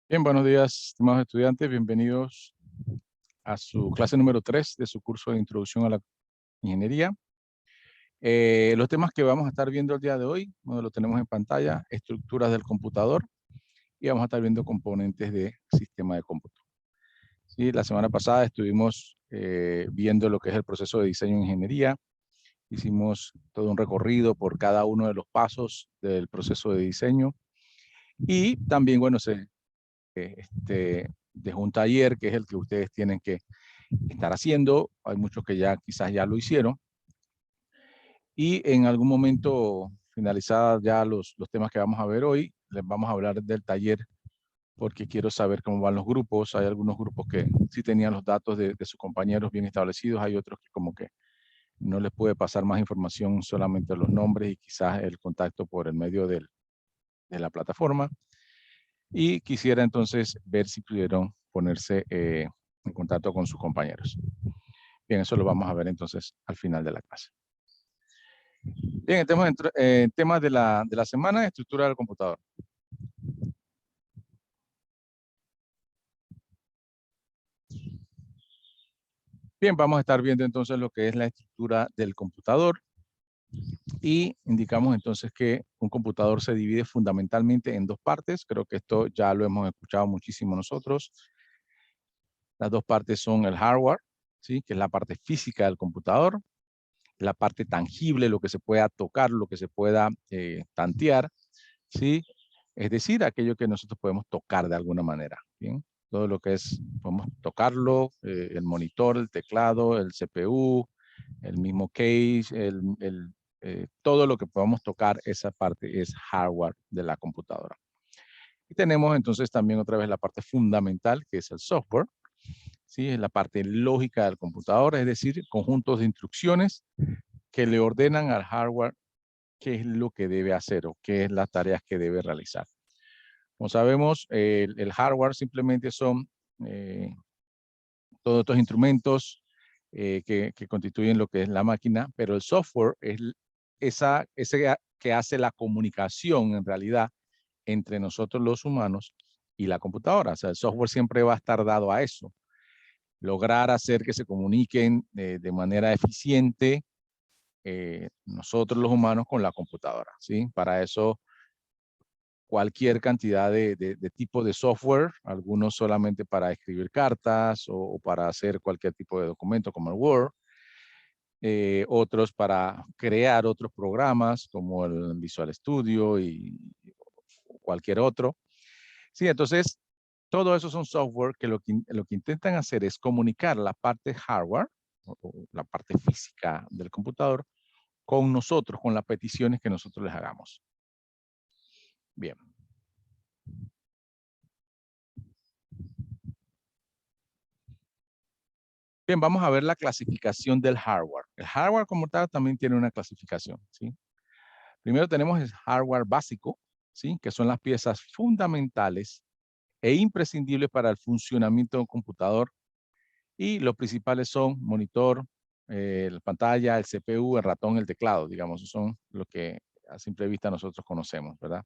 Bien, buenos días, estimados estudiantes. Bienvenidos a su clase número 3 de su curso de Introducción a la Ingeniería. Los temas que vamos a estar viendo el día de hoy, bueno, lo tenemos en pantalla, estructuras del computador, y vamos a estar viendo componentes de sistema de cómputo. Sí, la semana pasada estuvimos viendo lo que es el proceso de diseño en ingeniería. Hicimos todo un recorrido por cada uno de los pasos del proceso de diseño. Y también, bueno, dejó un taller que es el que ustedes tienen que estar haciendo. Hay muchos que ya quizás ya lo hicieron. Y en algún momento, finalizadas ya los temas que vamos a ver hoy, les vamos a hablar del taller porque quiero saber cómo van los grupos. Hay algunos grupos que sí tenían los datos de sus compañeros bien establecidos. Hay otros que como que no les puede pasar más información, solamente los nombres y quizás el contacto por el medio de la plataforma. Y quisiera entonces ver si pudieron ponerse en contacto con sus compañeros. Bien, eso lo vamos a ver entonces al final de la clase. Bien, entremos en temas de la semana, estructura del computador. Bien, vamos a estar viendo entonces lo que es la estructura del computador y indicamos entonces que un computador se divide fundamentalmente en dos partes. Creo que esto ya lo hemos escuchado muchísimo nosotros. Las dos partes son el hardware, ¿sí? Que es la parte física del computador, la parte tangible, lo que se pueda tocar, lo que se pueda tantear, ¿sí? Es decir, aquello que nosotros podemos tocar de alguna manera, ¿bien? Todo lo que es, podemos tocarlo, el monitor, el teclado, el CPU, el mismo case, todo lo que podamos tocar, esa parte es hardware de la computadora. Y tenemos entonces también otra vez la parte fundamental, que es el software, ¿sí? Es la parte lógica del computador, es decir, conjuntos de instrucciones que le ordenan al hardware qué es lo que debe hacer o qué es las tareas que debe realizar. Como sabemos, el hardware simplemente son todos estos instrumentos que constituyen lo que es la máquina, pero el software es ese que hace la comunicación en realidad entre nosotros los humanos y la computadora. O sea, el software siempre va a estar dado a eso. Lograr hacer que se comuniquen de manera eficiente nosotros los humanos con la computadora, ¿sí? Para eso cualquier cantidad de tipo de software, algunos solamente para escribir cartas o para hacer cualquier tipo de documento como el Word, otros para crear otros programas como el Visual Studio y cualquier otro. Sí, entonces, todo eso son software que lo que intentan hacer es comunicar la parte hardware o la parte física del computador con nosotros, con las peticiones que nosotros les hagamos. Bien. Bien, vamos a ver la clasificación del hardware. El hardware como tal también tiene una clasificación, ¿sí? Primero tenemos el hardware básico, ¿sí? Que son las piezas fundamentales e imprescindibles para el funcionamiento de un computador. Y los principales son monitor, la pantalla, el CPU, el ratón, el teclado, digamos, son lo que a simple vista nosotros conocemos, ¿verdad?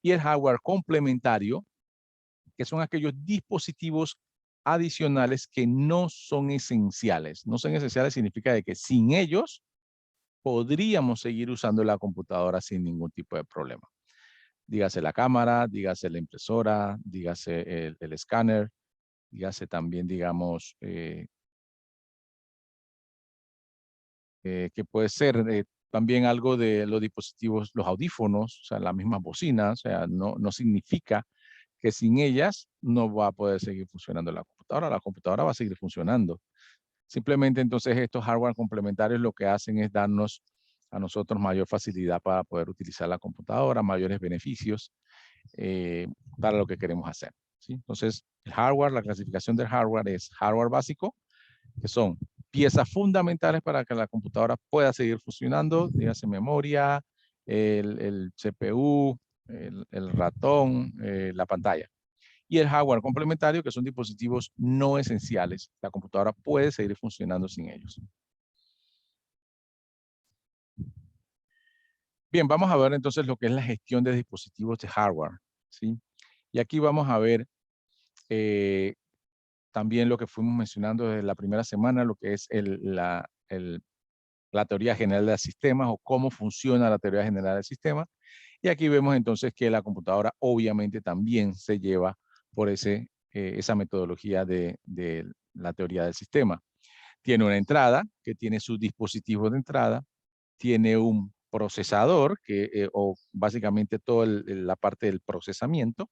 Y el hardware complementario, que son aquellos dispositivos adicionales que no son esenciales. No son esenciales significa de que sin ellos podríamos seguir usando la computadora sin ningún tipo de problema. Dígase la cámara, dígase la impresora, dígase el escáner, dígase también, digamos, que puede ser también algo de los dispositivos, los audífonos, o sea, las mismas bocinas, o sea, no significa que sin ellas no va a poder seguir funcionando la computadora va a seguir funcionando. Simplemente entonces estos hardware complementarios lo que hacen es darnos a nosotros mayor facilidad para poder utilizar la computadora, mayores beneficios para lo que queremos hacer, ¿sí? Entonces, el hardware, la clasificación del hardware es hardware básico, que son piezas fundamentales para que la computadora pueda seguir funcionando, dígase memoria, el CPU, el ratón, la pantalla. Y el hardware complementario, que son dispositivos no esenciales. La computadora puede seguir funcionando sin ellos. Bien, vamos a ver entonces lo que es la gestión de dispositivos de hardware, ¿sí? Y aquí vamos a ver también lo que fuimos mencionando desde la primera semana, lo que es la teoría general de sistemas o cómo funciona la teoría general del sistema. Y aquí vemos entonces que la computadora obviamente también se lleva por esa metodología de la teoría del sistema. Tiene una entrada que tiene sus dispositivos de entrada, tiene un procesador, o básicamente toda la parte del procesamiento,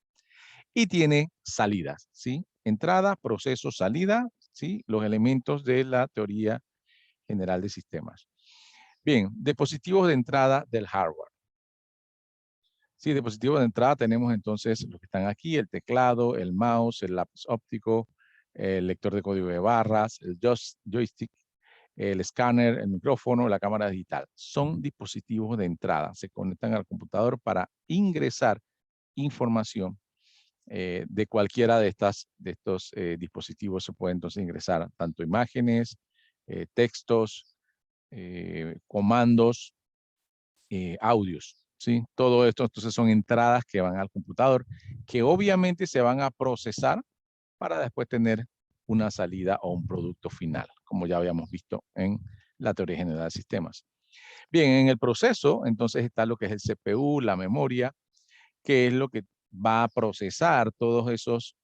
y tiene salidas, ¿sí? Entrada, proceso, salida, ¿sí? Los elementos de la teoría general de sistemas. Bien, dispositivos de entrada del hardware. Sí, dispositivos de entrada tenemos entonces los que están aquí, el teclado, el mouse, el lápiz óptico, el lector de código de barras, el joystick, el escáner, el micrófono, la cámara digital. Son dispositivos de entrada. Se conectan al computador para ingresar información de cualquiera de estos dispositivos. Se puede entonces ingresar tanto imágenes, textos, comandos, audios. ¿Sí? Todo esto entonces son entradas que van al computador, que obviamente se van a procesar para después tener una salida o un producto final, como ya habíamos visto en la teoría general de sistemas. Bien, en el proceso, entonces está lo que es el CPU, la memoria, que es lo que va a procesar todos esos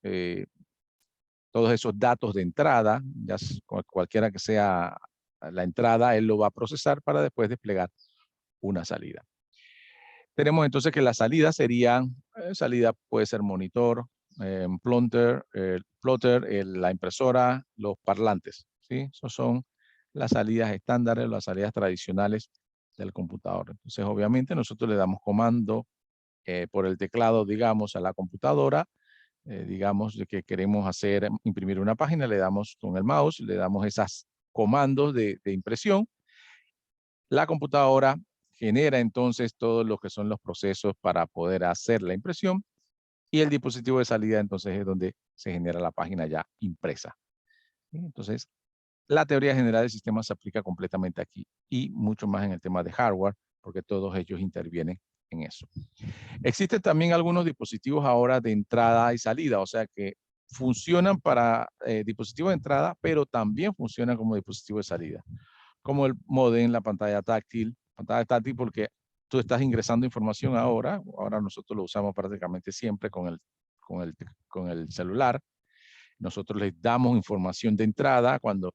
datos de entrada, ya cualquiera que sea la entrada, él lo va a procesar para después desplegar una salida. Tenemos entonces que la salida serían, salida puede ser monitor, plotter, la impresora, los parlantes, ¿sí? Esas son las salidas estándares, las salidas tradicionales del computador. Entonces, obviamente, nosotros le damos comando por el teclado, digamos, a la computadora, digamos, de que queremos imprimir una página, le damos con el mouse, le damos esos comandos de impresión. La computadora genera entonces todo lo que son los procesos para poder hacer la impresión y el dispositivo de salida entonces es donde se genera la página ya impresa. Entonces, la teoría general del sistema se aplica completamente aquí y mucho más en el tema de hardware porque todos ellos intervienen en eso. Existen también algunos dispositivos ahora de entrada y salida, o sea que funcionan para dispositivos de entrada, pero también funcionan como dispositivo de salida, como el modem, la pantalla táctil porque tú estás ingresando información ahora nosotros lo usamos prácticamente siempre con el celular. Nosotros les damos información de entrada cuando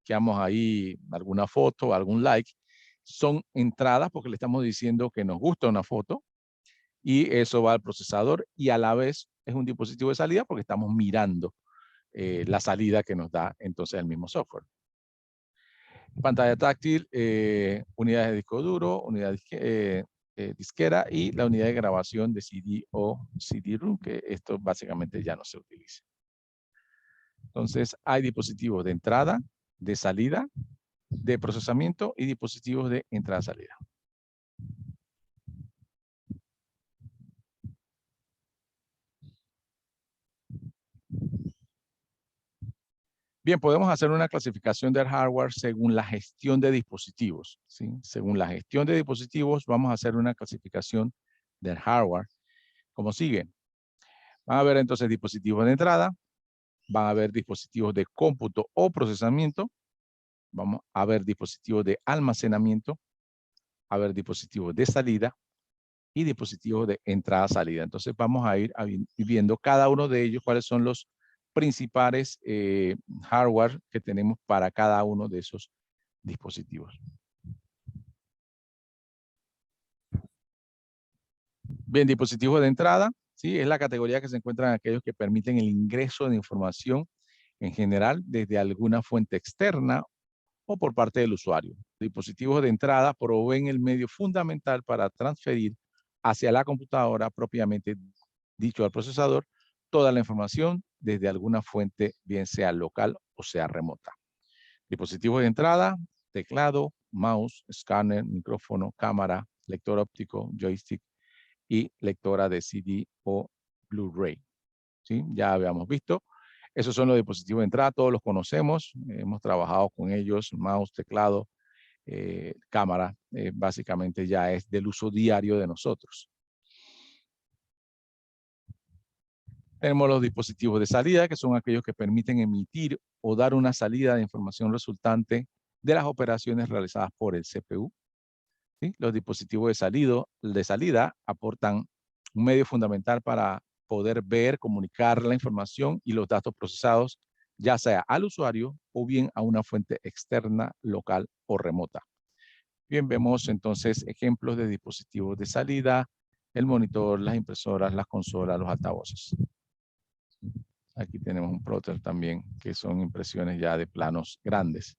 quedamos ahí alguna foto, algún like. Son entradas porque le estamos diciendo que nos gusta una foto y eso va al procesador y a la vez es un dispositivo de salida porque estamos mirando la salida que nos da entonces el mismo software. Pantalla táctil, unidades de disco duro, unidad disquera y la unidad de grabación de CD o CD-ROM, que esto básicamente ya no se utiliza. Entonces, hay dispositivos de entrada, de salida, de procesamiento y dispositivos de entrada-salida. Bien, podemos hacer una clasificación del hardware según la gestión de dispositivos, ¿sí? Según la gestión de dispositivos, vamos a hacer una clasificación del hardware como sigue. Van a haber entonces dispositivos de entrada, van a haber dispositivos de cómputo o procesamiento, vamos a ver dispositivos de almacenamiento, a ver dispositivos de salida y dispositivos de entrada-salida. Entonces vamos a ir viendo cada uno de ellos, cuáles son los principales hardware que tenemos para cada uno de esos dispositivos. Bien, dispositivos de entrada, ¿sí? Es la categoría que se encuentran aquellos que permiten el ingreso de información en general desde alguna fuente externa o por parte del usuario. Dispositivos de entrada proveen el medio fundamental para transferir hacia la computadora propiamente dicho al procesador toda la información desde alguna fuente, bien sea local o sea remota. Dispositivos de entrada, teclado, mouse, escáner, micrófono, cámara, lector óptico, joystick y lectora de CD o Blu-ray. ¿Sí? Ya habíamos visto. Esos son los dispositivos de entrada, todos los conocemos, hemos trabajado con ellos, mouse, teclado, cámara, básicamente ya es del uso diario de nosotros. Tenemos los dispositivos de salida, que son aquellos que permiten emitir o dar una salida de información resultante de las operaciones realizadas por el CPU. ¿Sí? Los dispositivos de salida aportan un medio fundamental para poder ver, comunicar la información y los datos procesados, ya sea al usuario o bien a una fuente externa, local o remota. Bien, vemos entonces ejemplos de dispositivos de salida, el monitor, las impresoras, las consolas, los altavoces. Aquí tenemos un plotter también, que son impresiones ya de planos grandes.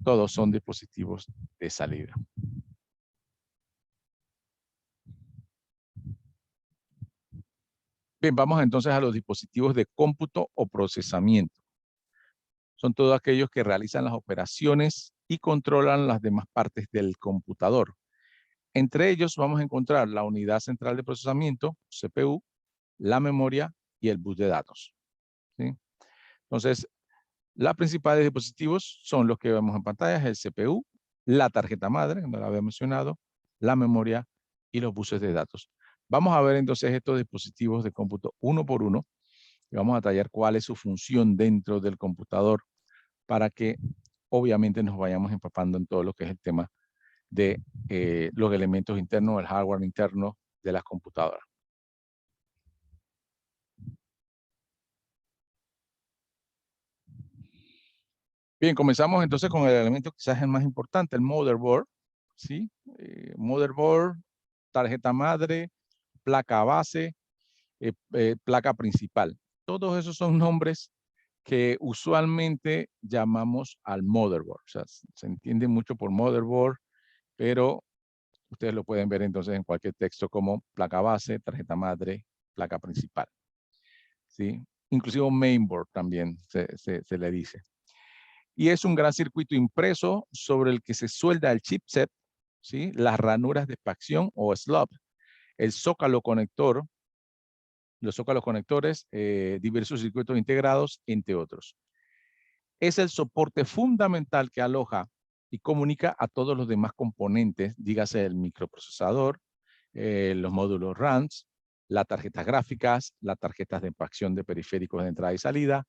Todos son dispositivos de salida. Bien, vamos entonces a los dispositivos de cómputo o procesamiento. Son todos aquellos que realizan las operaciones y controlan las demás partes del computador. Entre ellos vamos a encontrar la unidad central de procesamiento, CPU, la memoria y el bus de datos. ¿Sí? Entonces, las principales dispositivos son los que vemos en pantalla, el CPU, la tarjeta madre, como la había mencionado, la memoria y los buses de datos. Vamos a ver entonces estos dispositivos de cómputo uno por uno y vamos a detallar cuál es su función dentro del computador para que obviamente nos vayamos empapando en todo lo que es el tema de los elementos internos, el hardware interno de las computadoras. Bien, comenzamos entonces con el elemento quizás el más importante, el motherboard, ¿sí? Motherboard, tarjeta madre, placa base, placa principal. Todos esos son nombres que usualmente llamamos al motherboard. O sea, se entiende mucho por motherboard, pero ustedes lo pueden ver entonces en cualquier texto como placa base, tarjeta madre, placa principal. ¿Sí? Inclusive mainboard también se le dice. Y es un gran circuito impreso sobre el que se suelda el chipset, ¿sí? Las ranuras de expansión o slot, el zócalo conector, los zócalos conectores, diversos circuitos integrados, entre otros. Es el soporte fundamental que aloja y comunica a todos los demás componentes, dígase el microprocesador, los módulos RAMs, las tarjetas gráficas, las tarjetas de expansión de periféricos de entrada y salida,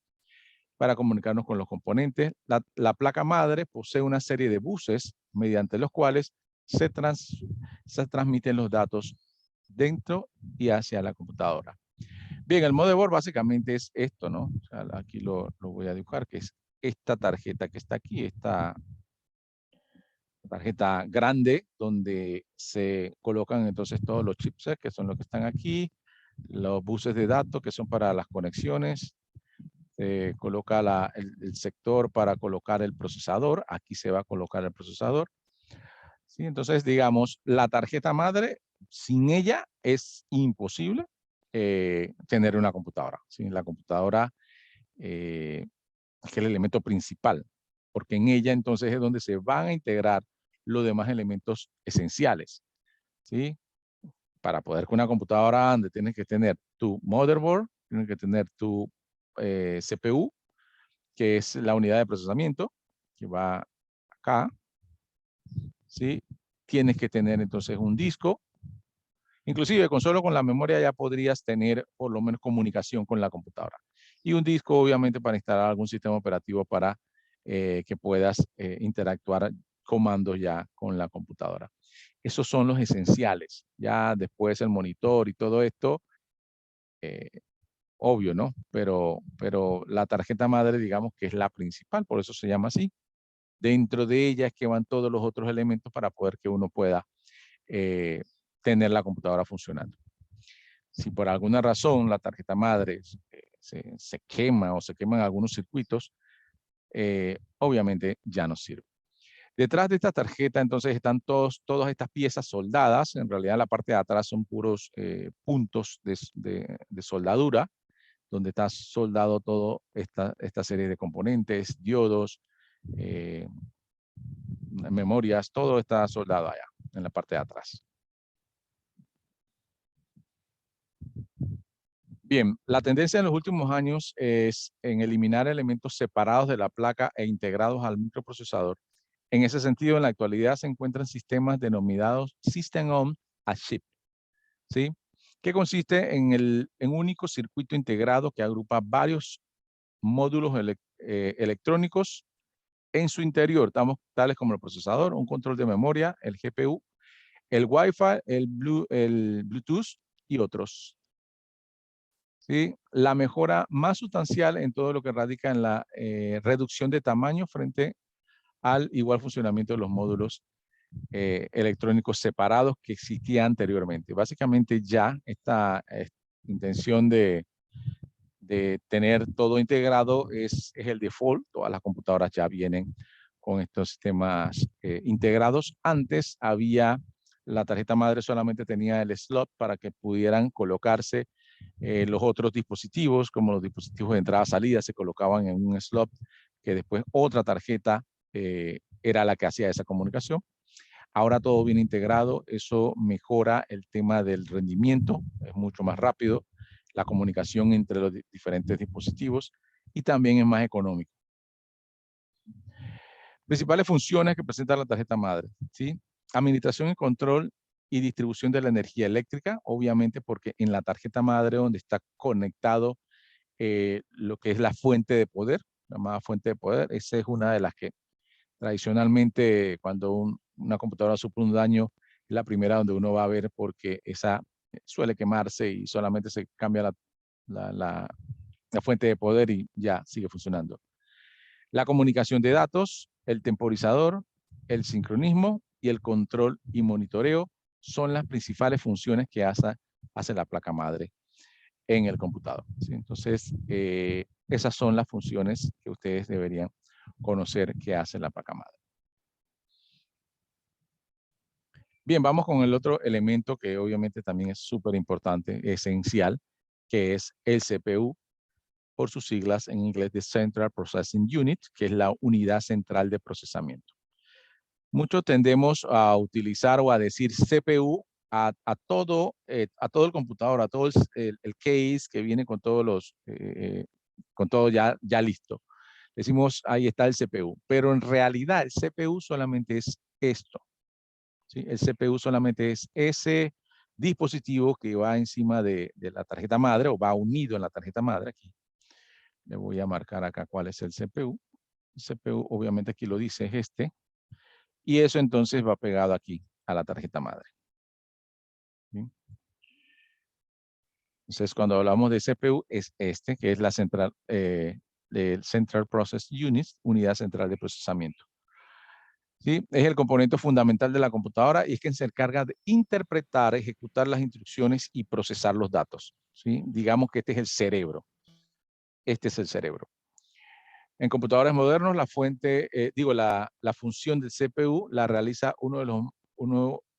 para comunicarnos con los componentes. La placa madre posee una serie de buses mediante los cuales se transmiten los datos dentro y hacia la computadora. Bien, el motherboard básicamente es esto, ¿no? O sea, aquí lo voy a dibujar, que es esta tarjeta que está aquí, esta tarjeta grande, donde se colocan entonces todos los chipsets, que son los que están aquí, los buses de datos, que son para las conexiones, coloca el sector para colocar el procesador, aquí se va a colocar el procesador. ¿Sí? Entonces, digamos, la tarjeta madre, sin ella es imposible tener una computadora. ¿Sí? La computadora es el elemento principal, porque en ella entonces es donde se van a integrar los demás elementos esenciales. ¿Sí? Para poder con una computadora ande, tienes que tener tu motherboard, tienes que tener tu CPU, que es la unidad de procesamiento, que va acá, ¿sí? Tienes que tener entonces un disco. Inclusive solo con la memoria ya podrías tener por lo menos comunicación con la computadora. Y un disco obviamente para instalar algún sistema operativo para que puedas interactuar comandos ya con la computadora. Esos son los esenciales. Ya después el monitor y todo esto, obvio, ¿no? Pero la tarjeta madre, digamos que es la principal, por eso se llama así. Dentro de ella es que van todos los otros elementos para poder que uno pueda tener la computadora funcionando. Si por alguna razón la tarjeta madre se quema o se queman algunos circuitos, obviamente ya no sirve. Detrás de esta tarjeta entonces están todas estas piezas soldadas. En realidad la parte de atrás son puros puntos de soldadura, donde está soldado todo esta serie de componentes, diodos, memorias, todo está soldado allá en la parte de atrás. Bien, la tendencia en los últimos años es en eliminar elementos separados de la placa e integrados al microprocesador. En ese sentido, en la actualidad se encuentran sistemas denominados System on a Chip, ¿sí? que consiste en un único circuito integrado que agrupa varios módulos electrónicos en su interior, tales como el procesador, un control de memoria, el GPU, el Wi-Fi, el Bluetooth y otros. ¿Sí? La mejora más sustancial en todo lo que radica en la reducción de tamaño frente al igual funcionamiento de los módulos electrónicos separados que existía anteriormente. Básicamente ya esta intención de tener todo integrado es el default. Todas las computadoras ya vienen con estos sistemas integrados. Antes había, la tarjeta madre solamente tenía el slot para que pudieran colocarse los otros dispositivos, como los dispositivos de entrada-salida, se colocaban en un slot que después otra tarjeta era la que hacía esa comunicación. Ahora todo viene integrado, eso mejora el tema del rendimiento, es mucho más rápido, la comunicación entre los diferentes dispositivos y también es más económico. Principales funciones que presenta la tarjeta madre, ¿sí? Administración y control y distribución de la energía eléctrica, obviamente porque en la tarjeta madre donde está conectado lo que es la fuente de poder, la llamada fuente de poder, esa es una de las que tradicionalmente cuando una computadora sufre un daño, es la primera donde uno va a ver porque esa suele quemarse y solamente se cambia la fuente de poder y ya sigue funcionando. La comunicación de datos, el temporizador, el sincronismo y el control y monitoreo son las principales funciones que hace la placa madre en el computador, ¿sí? Entonces, esas son las funciones que ustedes deberían conocer que hace la placa madre. Bien, vamos con el otro elemento que obviamente también es súper importante, esencial, que es el CPU, por sus siglas en inglés de Central Processing Unit, que es la unidad central de procesamiento. Muchos tendemos a utilizar o a decir CPU a todo el computador, a todo el case que viene con todos con todo ya listo. Decimos, ahí está el CPU, pero en realidad el CPU solamente es esto, ¿sí? El CPU solamente es ese dispositivo que va encima de la tarjeta madre o va unido en la tarjeta madre. Aquí le voy a marcar acá cuál es el CPU. El CPU obviamente aquí lo dice, es este. Y eso entonces va pegado aquí a la tarjeta madre. ¿Sí? Entonces cuando hablamos de CPU es este, que es la central, del Central Process Unit, unidad central de procesamiento. ¿Sí? Es el componente fundamental de la computadora y es quien se encarga de interpretar, ejecutar las instrucciones y procesar los datos. ¿Sí? Digamos que este es el cerebro. Este es el cerebro. En computadores modernos, la función del CPU la realiza uno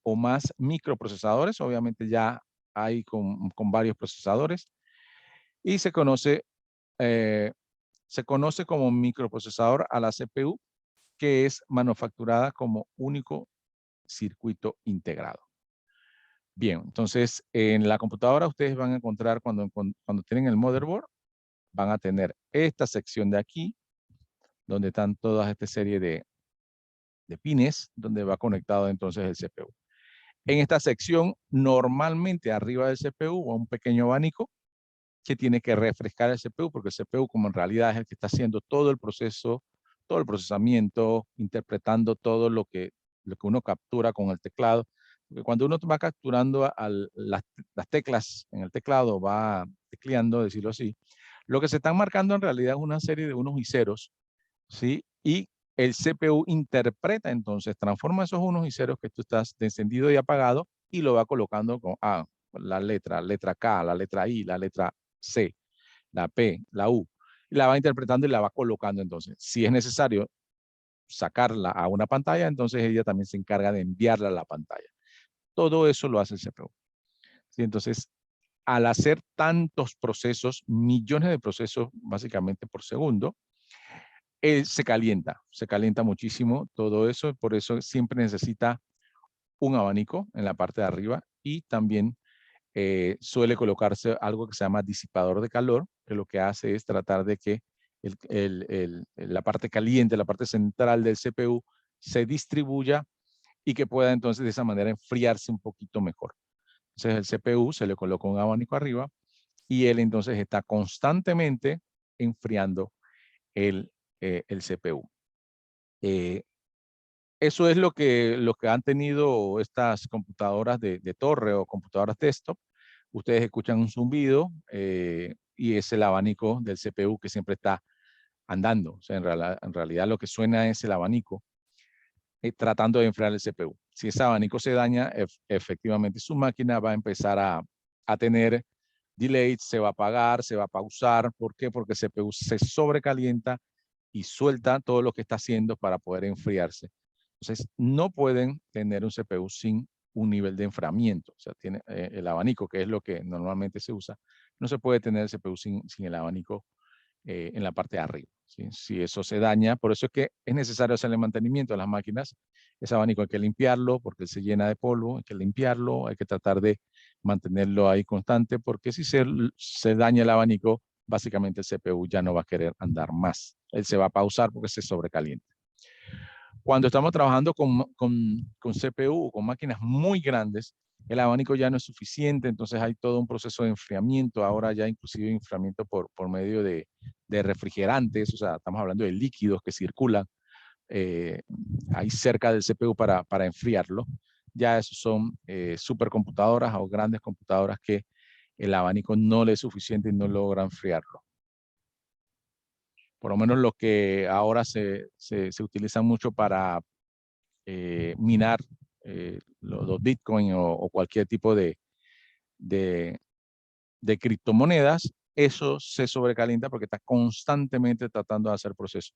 o más microprocesadores. Obviamente ya hay con varios procesadores. Y se conoce como microprocesador a la CPU, que es manufacturada como único circuito integrado. Bien, entonces en la computadora ustedes van a encontrar cuando tienen el motherboard, van a tener esta sección de aquí, donde están todas esta serie de pines, donde va conectado entonces el CPU. En esta sección, normalmente arriba del CPU va un pequeño abanico que tiene que refrescar el CPU, porque el CPU como en realidad es el que está haciendo todo el proceso, todo el procesamiento, interpretando todo lo que uno captura con el teclado. Porque cuando uno va capturando las teclas en el teclado, va tecleando, decirlo así, lo que se están marcando en realidad es una serie de unos y ceros, ¿sí? Y el CPU interpreta entonces, transforma esos unos y ceros que tú estás de encendido y apagado y lo va colocando con la letra K, la letra I, la letra C, la P, la U. Y la va interpretando y la va colocando entonces. Si es necesario sacarla a una pantalla, entonces ella también se encarga de enviarla a la pantalla. Todo eso lo hace el CPU. ¿Sí? Entonces, al hacer tantos procesos, millones de procesos básicamente por segundo, se calienta muchísimo todo eso, por eso siempre necesita un abanico en la parte de arriba y también suele colocarse algo que se llama disipador de calor, que lo que hace es tratar de que la parte caliente, la parte central del CPU se distribuya y que pueda entonces de esa manera enfriarse un poquito mejor. Entonces el CPU se le coloca un abanico arriba y él entonces está constantemente enfriando el CPU. Eso es lo que han tenido estas computadoras de torre o computadoras desktop. Ustedes escuchan un zumbido y es el abanico del CPU que siempre está andando. O sea, en realidad lo que suena es el abanico tratando de enfriar el CPU. Si ese abanico se daña, efectivamente su máquina va a empezar a tener delays, se va a apagar, se va a pausar. ¿Por qué? Porque el CPU se sobrecalienta y suelta todo lo que está haciendo para poder enfriarse. Entonces, no pueden tener un CPU sin un nivel de enfriamiento. O sea, tiene el abanico, que es lo que normalmente se usa. No se puede tener el CPU sin el abanico en la parte de arriba. ¿Sí? Si eso se daña, por eso es que es necesario hacerle mantenimiento a las máquinas. Ese abanico hay que limpiarlo porque se llena de polvo, hay que limpiarlo, hay que tratar de mantenerlo ahí constante, porque si se daña el abanico, básicamente el CPU ya no va a querer andar más. Él se va a pausar porque se sobrecalienta. Cuando estamos trabajando con CPU o con máquinas muy grandes, el abanico ya no es suficiente, entonces hay todo un proceso de enfriamiento, ahora ya inclusive enfriamiento por medio de refrigerantes, o sea, estamos hablando de líquidos que circulan ahí cerca del CPU para enfriarlo. Ya esos son supercomputadoras o grandes computadoras que el abanico no le es suficiente y no logra enfriarlo. Por lo menos lo que ahora se utiliza mucho para minar los Bitcoin o cualquier tipo de criptomonedas, eso se sobrecalienta porque está constantemente tratando de hacer procesos.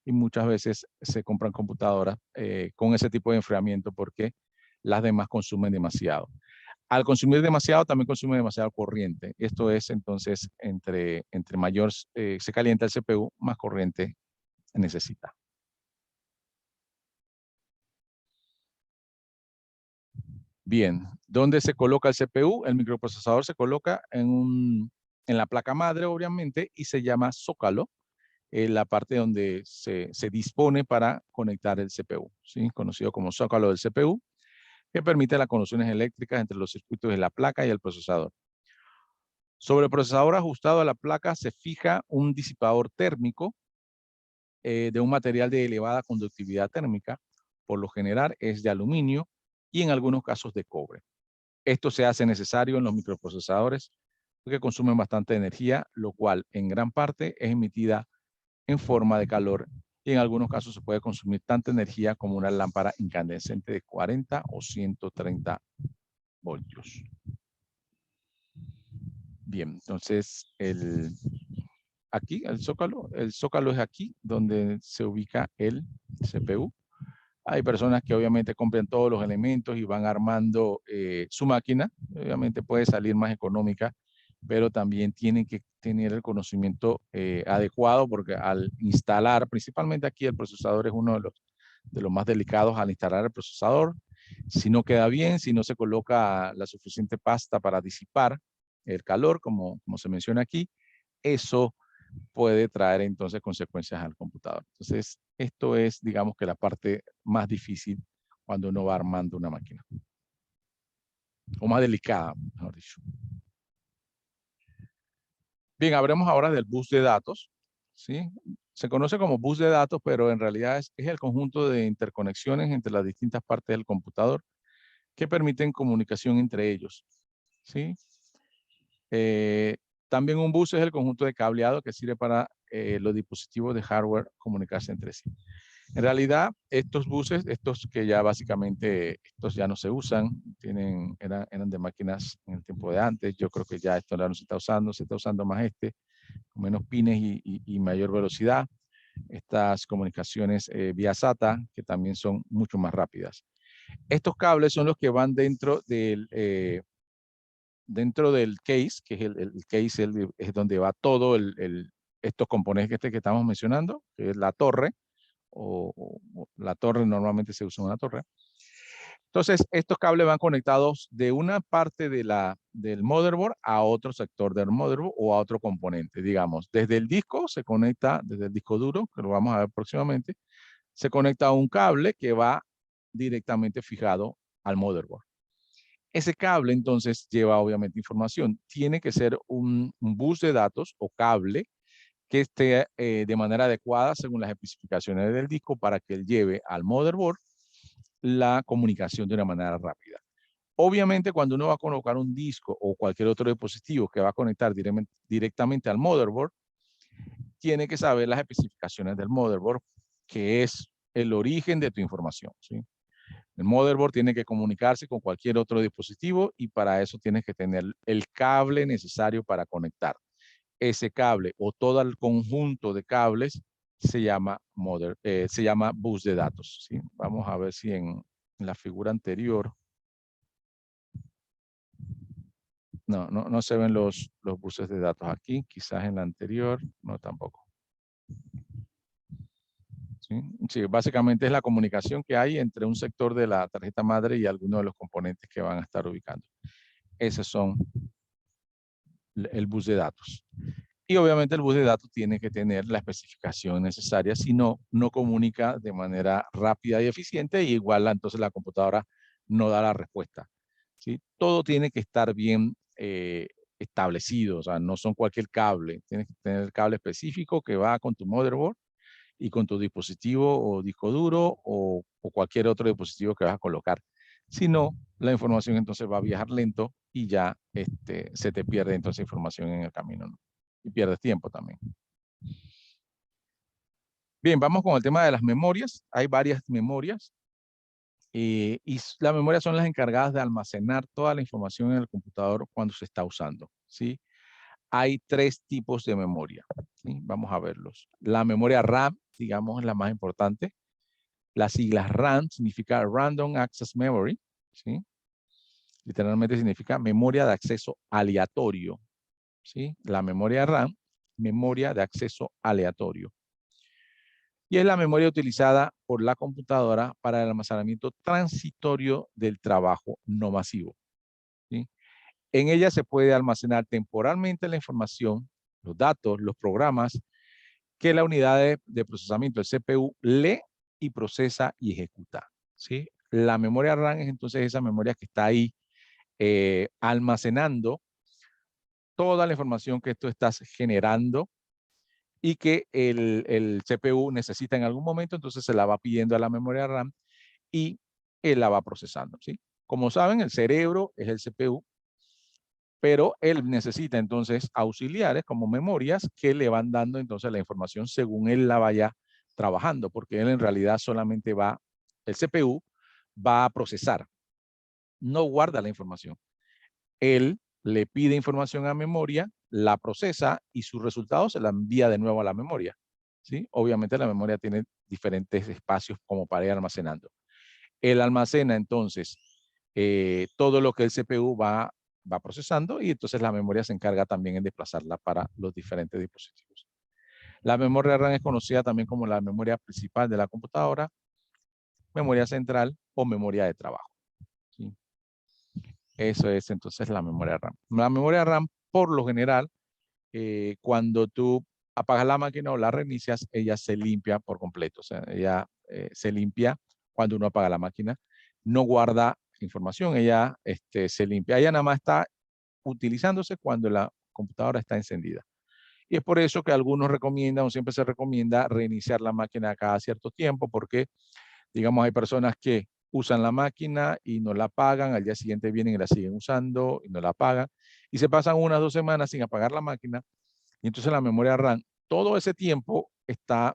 Y muchas veces se compran computadoras con ese tipo de enfriamiento porque las demás consumen demasiado. Al consumir demasiado, también consume demasiado corriente. Esto es entonces, entre mayor se calienta el CPU, más corriente necesita. Bien, ¿dónde se coloca el CPU? El microprocesador se coloca en la placa madre, obviamente, y se llama zócalo, la parte donde se dispone para conectar el CPU, ¿sí? Conocido como zócalo del CPU, que permite las conexiones eléctricas entre los circuitos de la placa y el procesador. Sobre el procesador ajustado a la placa se fija un disipador térmico de un material de elevada conductividad térmica, por lo general es de aluminio y en algunos casos de cobre. Esto se hace necesario en los microprocesadores porque consumen bastante energía, lo cual en gran parte es emitida en forma de calor y en algunos casos se puede consumir tanta energía como una lámpara incandescente de 40 o 130 voltios. Bien, entonces aquí el zócalo es aquí donde se ubica el CPU. Hay personas que obviamente compran todos los elementos y van armando su máquina. Obviamente puede salir más económica, pero también tienen que tener el conocimiento adecuado porque al instalar, principalmente aquí el procesador es uno de los más delicados al instalar el procesador. Si no queda bien, si no se coloca la suficiente pasta para disipar el calor, como se menciona aquí, eso puede traer entonces consecuencias al computador. Entonces, esto es, digamos que la parte más difícil cuando uno va armando una máquina. O más delicada, mejor dicho. Bien, hablemos ahora del bus de datos, ¿sí? Se conoce como bus de datos, pero en realidad es el conjunto de interconexiones entre las distintas partes del computador que permiten comunicación entre ellos, ¿sí? También un bus es el conjunto de cableado que sirve para los dispositivos de hardware comunicarse entre sí. En realidad, estos buses, estos que ya básicamente, estos ya no se usan, eran de máquinas en el tiempo de antes. Yo creo que ya esto no se está usando más con menos pines y mayor velocidad. Estas comunicaciones vía SATA, que también son mucho más rápidas. Estos cables son los que van dentro del case, que es el case, es donde va todo estos componentes que estamos mencionando, que es la torre, o la torre, normalmente se usa una torre. Entonces, estos cables van conectados de una parte del motherboard a otro sector del motherboard o a otro componente, digamos. Desde el disco se conecta, desde el disco duro, que lo vamos a ver próximamente, se conecta a un cable que va directamente fijado al motherboard. Ese cable entonces lleva obviamente información. Tiene que ser un bus de datos o cable que esté de manera adecuada según las especificaciones del disco para que él lleve al motherboard la comunicación de una manera rápida. Obviamente, cuando uno va a colocar un disco o cualquier otro dispositivo que va a conectar directamente al motherboard, tiene que saber las especificaciones del motherboard, que es el origen de tu información, ¿sí? El motherboard tiene que comunicarse con cualquier otro dispositivo y para eso tienes que tener el cable necesario para conectar. Ese cable o todo el conjunto de cables se llama bus de datos, ¿sí? Vamos a ver si en la figura anterior no se ven los buses de datos aquí, quizás en la anterior, no tampoco. ¿Sí? Sí, básicamente es la comunicación que hay entre un sector de la tarjeta madre y algunos de los componentes que van a estar ubicando. Esos son el bus de datos. Y obviamente el bus de datos tiene que tener la especificación necesaria, si no, no comunica de manera rápida y eficiente y igual entonces la computadora no da la respuesta, ¿sí? Todo tiene que estar bien establecido, o sea, no son cualquier cable, tienes que tener el cable específico que va con tu motherboard y con tu dispositivo o disco duro o cualquier otro dispositivo que vas a colocar. Si no, la información entonces va a viajar lento y ya se te pierde entonces información en el camino, ¿no? Y pierdes tiempo también. Bien, vamos con el tema de las memorias. Hay varias memorias y las memorias son las encargadas de almacenar toda la información en el computador cuando se está usando, ¿sí? Hay tres tipos de memoria, ¿sí? Vamos a verlos. La memoria RAM, digamos, es la más importante. Las siglas RAM significa Random Access Memory, ¿sí? Literalmente significa memoria de acceso aleatorio, ¿sí? La memoria RAM, memoria de acceso aleatorio. Y es la memoria utilizada por la computadora para el almacenamiento transitorio del trabajo no masivo, ¿sí? En ella se puede almacenar temporalmente la información, los datos, los programas que la unidad de procesamiento, el CPU, lee y procesa y ejecuta, ¿sí? La memoria RAM es entonces esa memoria que está ahí almacenando toda la información que tú estás generando y que el CPU necesita en algún momento, entonces se la va pidiendo a la memoria RAM y él la va procesando, ¿sí? Como saben, el cerebro es el CPU, pero él necesita entonces auxiliares como memorias que le van dando entonces la información según él la vaya trabajando, porque él en realidad solamente el CPU va a procesar, no guarda la información. Él le pide información a memoria, la procesa y sus resultados se la envía de nuevo a la memoria, ¿sí? Obviamente la memoria tiene diferentes espacios como para ir almacenando. Él almacena entonces todo lo que el CPU va procesando y entonces la memoria se encarga también en desplazarla para los diferentes dispositivos. La memoria RAM es conocida también como la memoria principal de la computadora, memoria central o memoria de trabajo, ¿sí? Eso es entonces la memoria RAM. La memoria RAM, por lo general, cuando tú apagas la máquina o la reinicias, ella se limpia por completo. O sea, ella se limpia cuando uno apaga la máquina. No guarda información, ella se limpia. Ella nada más está utilizándose cuando la computadora está encendida. Y es por eso que algunos recomiendan o siempre se recomienda reiniciar la máquina cada cierto tiempo porque, digamos, hay personas que usan la máquina y no la apagan, al día siguiente vienen y la siguen usando y no la apagan, y se pasan 1 o 2 semanas sin apagar la máquina, y entonces la memoria RAM, todo ese tiempo está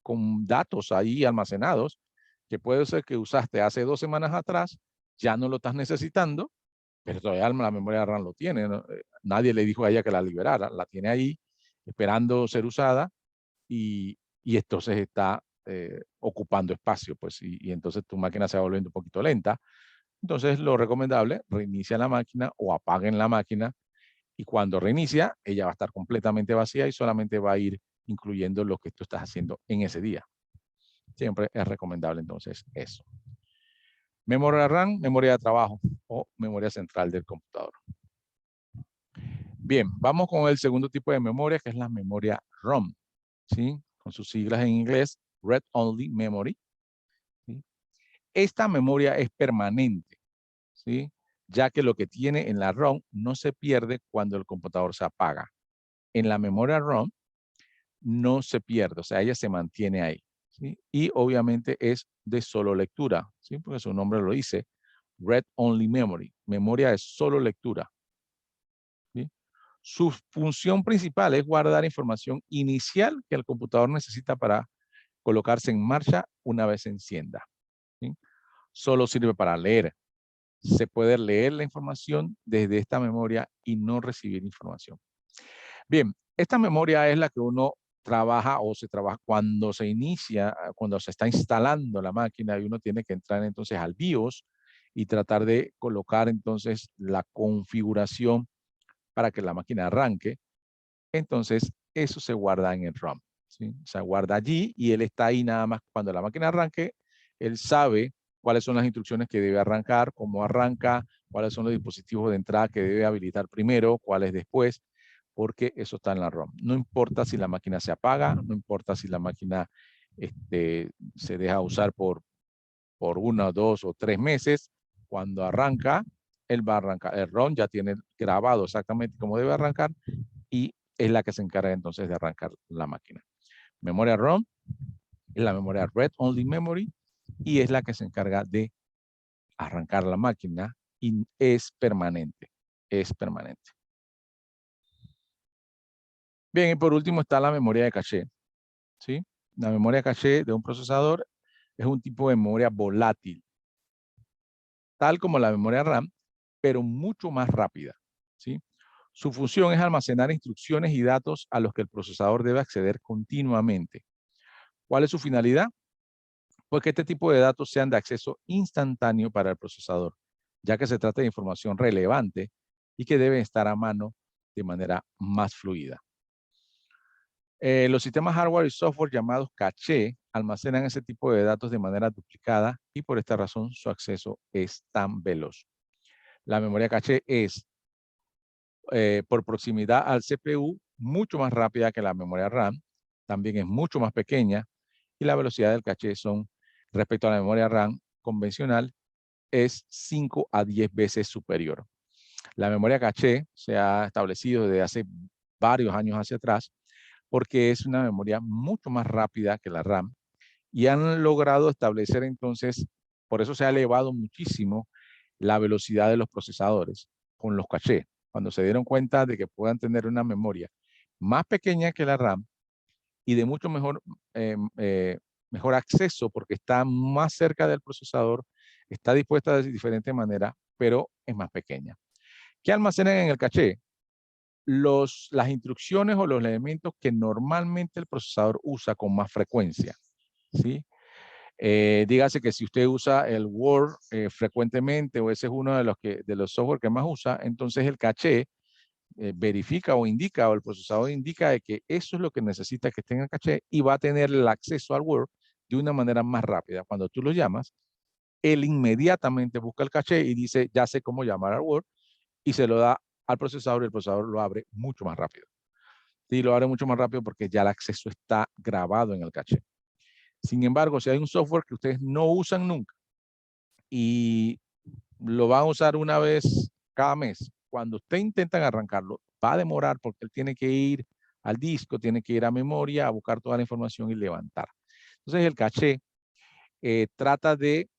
con datos ahí almacenados, que puede ser que usaste hace 2 semanas atrás, ya no lo estás necesitando, pero todavía la memoria RAM lo tiene, ¿no? Nadie le dijo a ella que la liberara, la tiene ahí esperando ser usada y entonces está ocupando espacio, pues, y entonces tu máquina se va volviendo un poquito lenta. Entonces, lo recomendable, reinicia la máquina o apaguen la máquina y cuando reinicia, ella va a estar completamente vacía y solamente va a ir incluyendo lo que tú estás haciendo en ese día. Siempre es recomendable entonces eso. Memoria RAM, memoria de trabajo o memoria central del computador. Bien, vamos con el segundo tipo de memoria, que es la memoria ROM, ¿sí? Con sus siglas en inglés, Read Only Memory, ¿sí? Esta memoria es permanente, ¿sí? ya que lo que tiene en la ROM no se pierde cuando el computador se apaga. En la memoria ROM no se pierde, o sea, ella se mantiene ahí, ¿sí? Y obviamente es de solo lectura, ¿sí? Porque su nombre lo dice, Read Only Memory, memoria de solo lectura, ¿sí? Su función principal es guardar información inicial que el computador necesita para colocarse en marcha una vez se encienda, ¿sí? Solo sirve para leer. Se puede leer la información desde esta memoria y no recibir información. Bien, esta memoria es la que uno trabaja o se trabaja cuando se inicia, cuando se está instalando la máquina y uno tiene que entrar entonces al BIOS y tratar de colocar entonces la configuración para que la máquina arranque. Entonces, eso se guarda en el ROM, ¿sí? Se guarda allí y él está ahí nada más cuando la máquina arranque, él sabe cuáles son las instrucciones que debe arrancar, cómo arranca, cuáles son los dispositivos de entrada que debe habilitar primero, cuáles después, porque eso está en la ROM. No importa si la máquina se apaga, no importa si la máquina se deja usar por 1, 2 o 3 meses, cuando arranca, él va a arrancar. El ROM ya tiene grabado exactamente cómo debe arrancar y es la que se encarga entonces de arrancar la máquina. Memoria ROM es la memoria Read Only Memory y es la que se encarga de arrancar la máquina y es permanente. Es permanente. Bien, y por último está la memoria de caché, ¿sí? La memoria de caché de un procesador es un tipo de memoria volátil, tal como la memoria RAM, pero mucho más rápida, ¿sí? Su función es almacenar instrucciones y datos a los que el procesador debe acceder continuamente. ¿Cuál es su finalidad? Pues que este tipo de datos sean de acceso instantáneo para el procesador, ya que se trata de información relevante y que debe estar a mano de manera más fluida. Los sistemas hardware y software llamados caché almacenan ese tipo de datos de manera duplicada y por esta razón su acceso es tan veloz. La memoria caché es, por proximidad al CPU, mucho más rápida que la memoria RAM, también es mucho más pequeña y la velocidad del caché son, respecto a la memoria RAM convencional, es 5 a 10 veces superior. La memoria caché se ha establecido desde hace varios años hacia atrás porque es una memoria mucho más rápida que la RAM y han logrado establecer entonces, por eso se ha elevado muchísimo la velocidad de los procesadores con los cachés. Cuando se dieron cuenta de que puedan tener una memoria más pequeña que la RAM y de mucho mejor acceso porque está más cerca del procesador, está dispuesta de diferente manera, pero es más pequeña. ¿Qué almacenan en el caché? Las instrucciones o los elementos que normalmente el procesador usa con más frecuencia, ¿sí? Dígase que si usted usa el Word frecuentemente o ese es uno de los software que más usa, entonces el caché verifica o indica o el procesador indica de que eso es lo que necesita que esté en el caché y va a tener el acceso al Word de una manera más rápida. Cuando tú lo llamas, él inmediatamente busca el caché y dice, ya sé cómo llamar al Word y se lo da al procesador y el procesador lo abre mucho más rápido. Sí, lo abre mucho más rápido porque ya el acceso está grabado en el caché. Sin embargo, si hay un software que ustedes no usan nunca y lo van a usar una vez cada mes, cuando usted intentan arrancarlo, va a demorar porque él tiene que ir al disco, tiene que ir a memoria a buscar toda la información y levantar. Entonces el caché trata de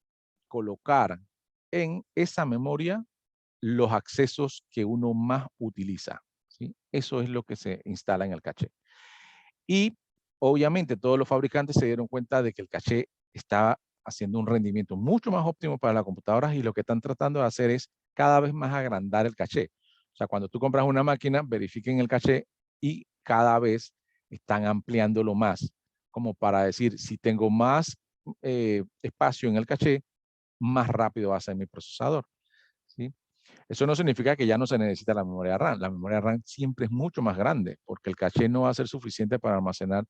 colocar en esa memoria los accesos que uno más utiliza, ¿sí? Eso es lo que se instala en el caché. Y obviamente todos los fabricantes se dieron cuenta de que el caché estaba haciendo un rendimiento mucho más óptimo para las computadoras y lo que están tratando de hacer es cada vez más agrandar el caché. O sea, cuando tú compras una máquina, verifiquen el caché y cada vez están ampliándolo más, como para decir, si tengo más espacio en el caché, más rápido va a ser mi procesador, ¿sí? Eso no significa que ya no se necesita la memoria RAM. La memoria RAM siempre es mucho más grande porque el caché no va a ser suficiente para almacenar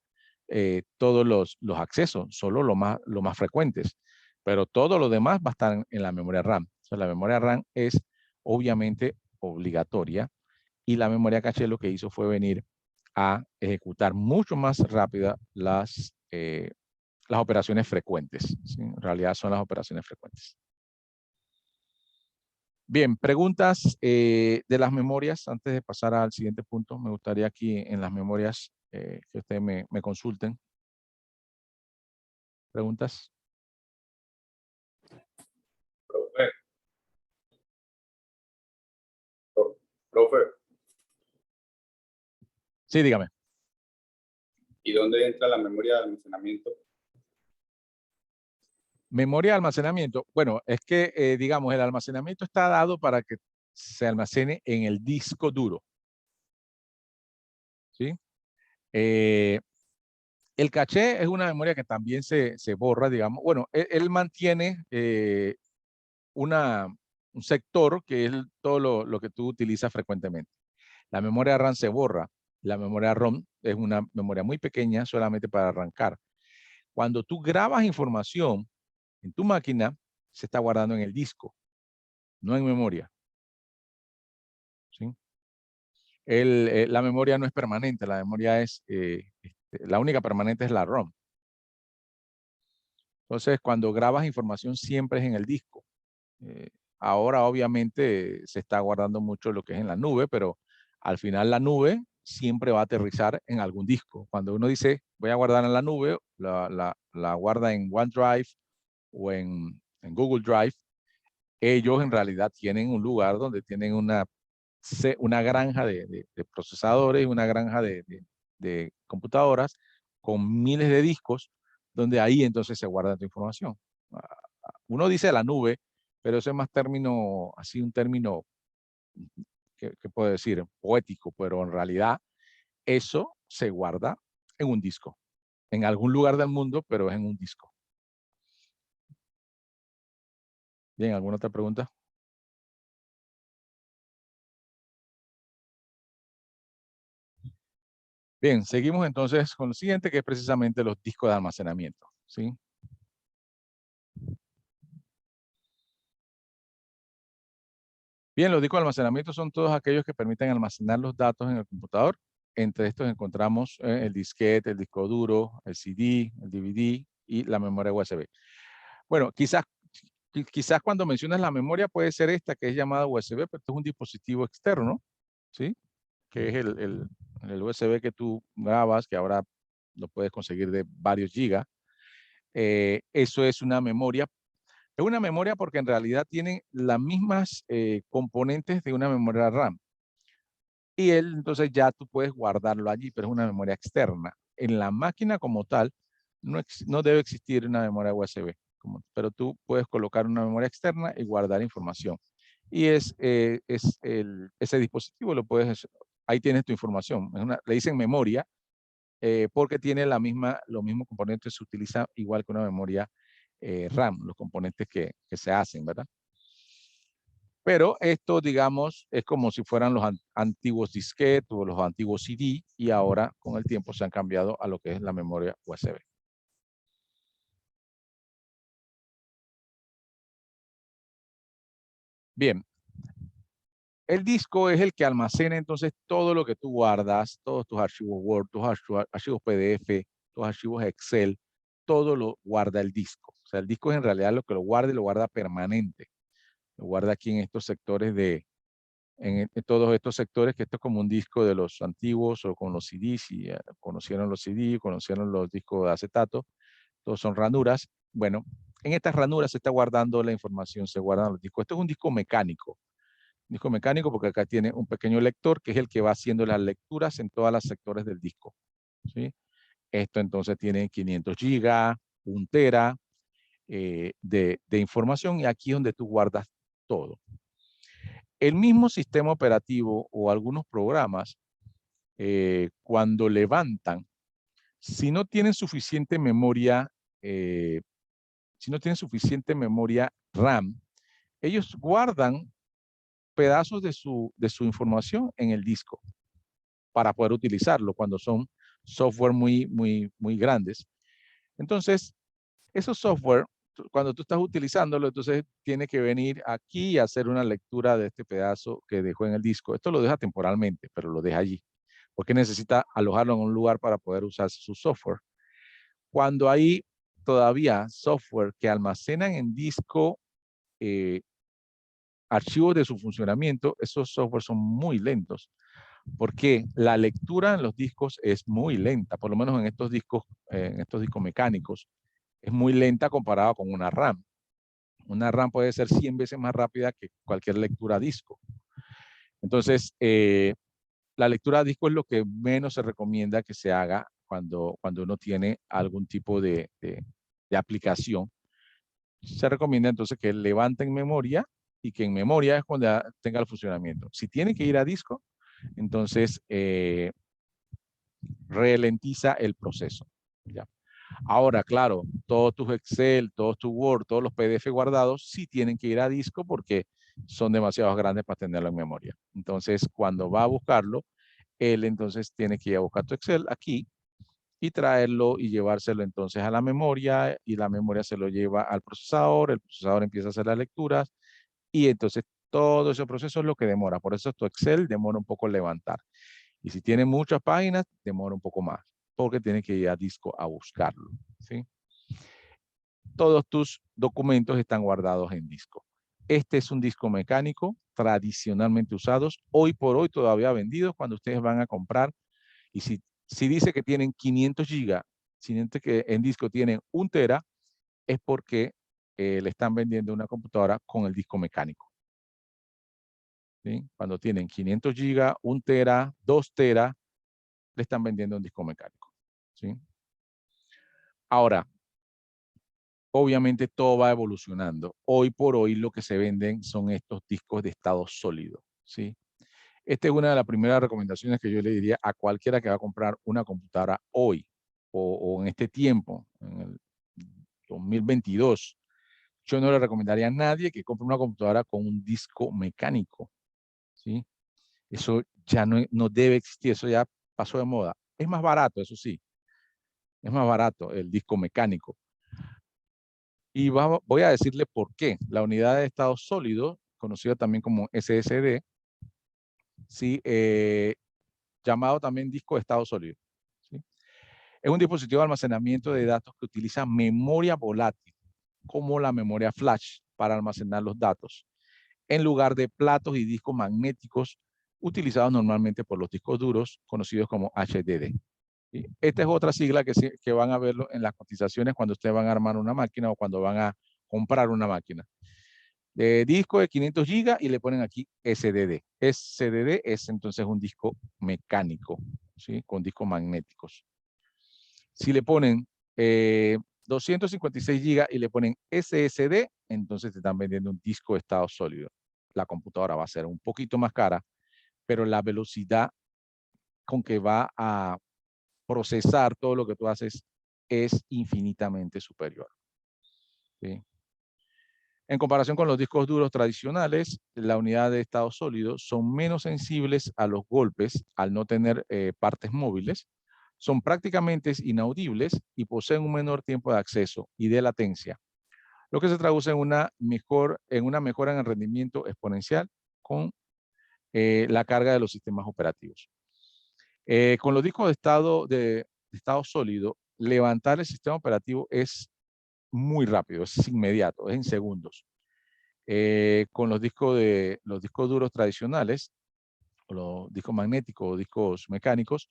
todos los accesos, solo lo más frecuentes. Pero todo lo demás va a estar en la memoria RAM. O sea, la memoria RAM es obviamente obligatoria y la memoria caché lo que hizo fue venir a ejecutar mucho más rápida las operaciones frecuentes, ¿sí? En realidad son las operaciones frecuentes. Bien, preguntas de las memorias. Antes de pasar al siguiente punto, me gustaría aquí en las memorias que ustedes me consulten. ¿Preguntas? Profe, profe, Sí, dígame. ¿y dónde entra la memoria de almacenamiento? Memoria de almacenamiento. Bueno, es que, digamos, el almacenamiento está dado para que se almacene en el disco duro. ¿Sí? El caché es una memoria que también se borra, digamos. Bueno, él mantiene un sector que es todo lo que tú utilizas frecuentemente. La memoria RAM se borra. La memoria ROM es una memoria muy pequeña solamente para arrancar. Cuando tú grabas información en tu máquina, se está guardando en el disco, no en memoria. ¿Sí? La memoria no es permanente, la memoria es, la única permanente es la ROM. Entonces, cuando grabas información siempre es en el disco. Eh, Ahora obviamente se está guardando mucho lo que es en la nube, pero al final la nube siempre va a aterrizar en algún disco. Cuando uno dice voy a guardar en la nube, la guarda en OneDrive o en Google Drive, ellos en realidad tienen un lugar donde tienen una granja de procesadores, una granja de computadoras con miles de discos, donde ahí entonces se guarda tu información. Uno dice la nube, pero eso es más término, así un término, que puedo decir? Poético, pero en realidad eso se guarda en un disco, en algún lugar del mundo, pero es en un disco. Bien, ¿alguna otra pregunta? Bien, seguimos entonces con lo siguiente, que es precisamente los discos de almacenamiento, ¿sí? Bien, los discos de almacenamiento son todos aquellos que permiten almacenar los datos en el computador. Entre estos encontramos el disquete, el disco duro, el CD, el DVD y la memoria USB. Bueno, quizás cuando mencionas la memoria puede ser esta que es llamada USB, pero esto es un dispositivo externo, ¿sí? Que es el USB que tú grabas, que ahora lo puedes conseguir de varios gigas. Eso es una memoria. Es una memoria porque en realidad tiene las mismas componentes de una memoria RAM. Y entonces ya tú puedes guardarlo allí, pero es una memoria externa. En la máquina como tal, no debe existir una memoria USB, pero tú puedes colocar una memoria externa y guardar información. Y ese dispositivo ahí tienes tu información. Le dicen memoria porque tiene los mismos componentes, se utiliza igual que una memoria RAM, los componentes que se hacen, ¿verdad? Pero esto, digamos, es como si fueran los antiguos disquetes o los antiguos CD y ahora con el tiempo se han cambiado a lo que es la memoria USB. Bien, el disco es el que almacena entonces todo lo que tú guardas, todos tus archivos Word, tus archivos PDF, tus archivos Excel, todo lo guarda el disco. O sea, el disco es en realidad lo que lo guarda y lo guarda permanente. Lo guarda aquí en estos sectores en todos estos sectores, que esto es como un disco de los antiguos o con los CDs, si conocieron los CD, conocieron los discos de acetato, todos son ranuras. Bueno, en estas ranuras se está guardando la información, se guardan los discos. Esto es un disco mecánico porque acá tiene un pequeño lector que es el que va haciendo las lecturas en todos los sectores del disco, ¿sí? Esto entonces tiene 500 gigas, 1 tera de información y aquí es donde tú guardas todo. El mismo sistema operativo o algunos programas, cuando levantan, si no tienen suficiente memoria, si no tienen suficiente memoria RAM, ellos guardan pedazos de su información en el disco para poder utilizarlo cuando son software muy grandes. Entonces, esos software, cuando tú estás utilizándolo, entonces tiene que venir aquí y hacer una lectura de este pedazo que dejó en el disco. Esto lo deja temporalmente, pero lo deja allí, porque necesita alojarlo en un lugar para poder usar su software. Cuando hay todavía software que almacenan en disco, eh, archivos de su funcionamiento, esos softwares son muy lentos, porque la lectura en los discos es muy lenta, por lo menos en estos discos mecánicos, es muy lenta comparado con una RAM. Una RAM puede ser 100 veces más rápida que cualquier lectura a disco. Entonces, la lectura a disco es lo que menos se recomienda que se haga cuando uno tiene algún tipo de aplicación. Se recomienda entonces que levanten memoria y que en memoria es cuando tenga el funcionamiento. Si tiene que ir a disco, entonces ralentiza el proceso. ¿Ya? Ahora, claro, todos tus Excel, todos tus Word, todos los PDF guardados sí tienen que ir a disco porque son demasiado grandes para tenerlo en memoria. Entonces, cuando va a buscarlo, él entonces tiene que ir a buscar tu Excel aquí y traerlo y llevárselo entonces a la memoria y la memoria se lo lleva al procesador, el procesador empieza a hacer las lecturas y entonces todo ese proceso es lo que demora. Por eso tu Excel demora un poco en levantar. Y si tiene muchas páginas, demora un poco más, porque tiene que ir a disco a buscarlo, ¿sí? Todos tus documentos están guardados en disco. Este es un disco mecánico tradicionalmente usados, hoy por hoy todavía vendidos cuando ustedes van a comprar. Y si dice que tienen 500 gigas, si dice que en disco tienen 1 tera, es porque le están vendiendo una computadora con el disco mecánico. ¿Sí? Cuando tienen 500 gigas, 1 tera, 2 teras, le están vendiendo un disco mecánico. ¿Sí? Ahora, obviamente todo va evolucionando. Hoy por hoy lo que se venden son estos discos de estado sólido. ¿Sí? Esta es una de las primeras recomendaciones que yo le diría a cualquiera que va a comprar una computadora hoy o en este tiempo, en el 2022. Yo no le recomendaría a nadie que compre una computadora con un disco mecánico. ¿Sí? Eso ya no debe existir, eso ya pasó de moda. Es más barato, eso sí. Es más barato el disco mecánico. Y voy a decirle por qué. La unidad de estado sólido, conocida también como SSD, ¿sí? Llamado también disco de estado sólido. ¿Sí? Es un dispositivo de almacenamiento de datos que utiliza memoria volátil, como la memoria flash, para almacenar los datos, en lugar de platos y discos magnéticos utilizados normalmente por los discos duros, conocidos como HDD. ¿Sí? Esta es otra sigla que van a verlo en las cotizaciones cuando ustedes van a armar una máquina o cuando van a comprar una máquina. De disco de 500 gigas y le ponen aquí SDD. SDD es entonces un disco mecánico, ¿sí? Con discos magnéticos. Si le ponen 256 gigas y le ponen SSD, entonces te están vendiendo un disco de estado sólido. La computadora va a ser un poquito más cara, pero la velocidad con que va a procesar todo lo que tú haces es infinitamente superior. ¿Sí? En comparación con los discos duros tradicionales, la unidad de estado sólido son menos sensibles a los golpes al no tener partes móviles, son prácticamente inaudibles y poseen un menor tiempo de acceso y de latencia, lo que se traduce en una mejora en el rendimiento exponencial con la carga de los sistemas operativos. Con los discos de estado sólido, levantar el sistema operativo es muy rápido, es inmediato, es en segundos. Con los discos duros tradicionales, o los discos magnéticos o discos mecánicos,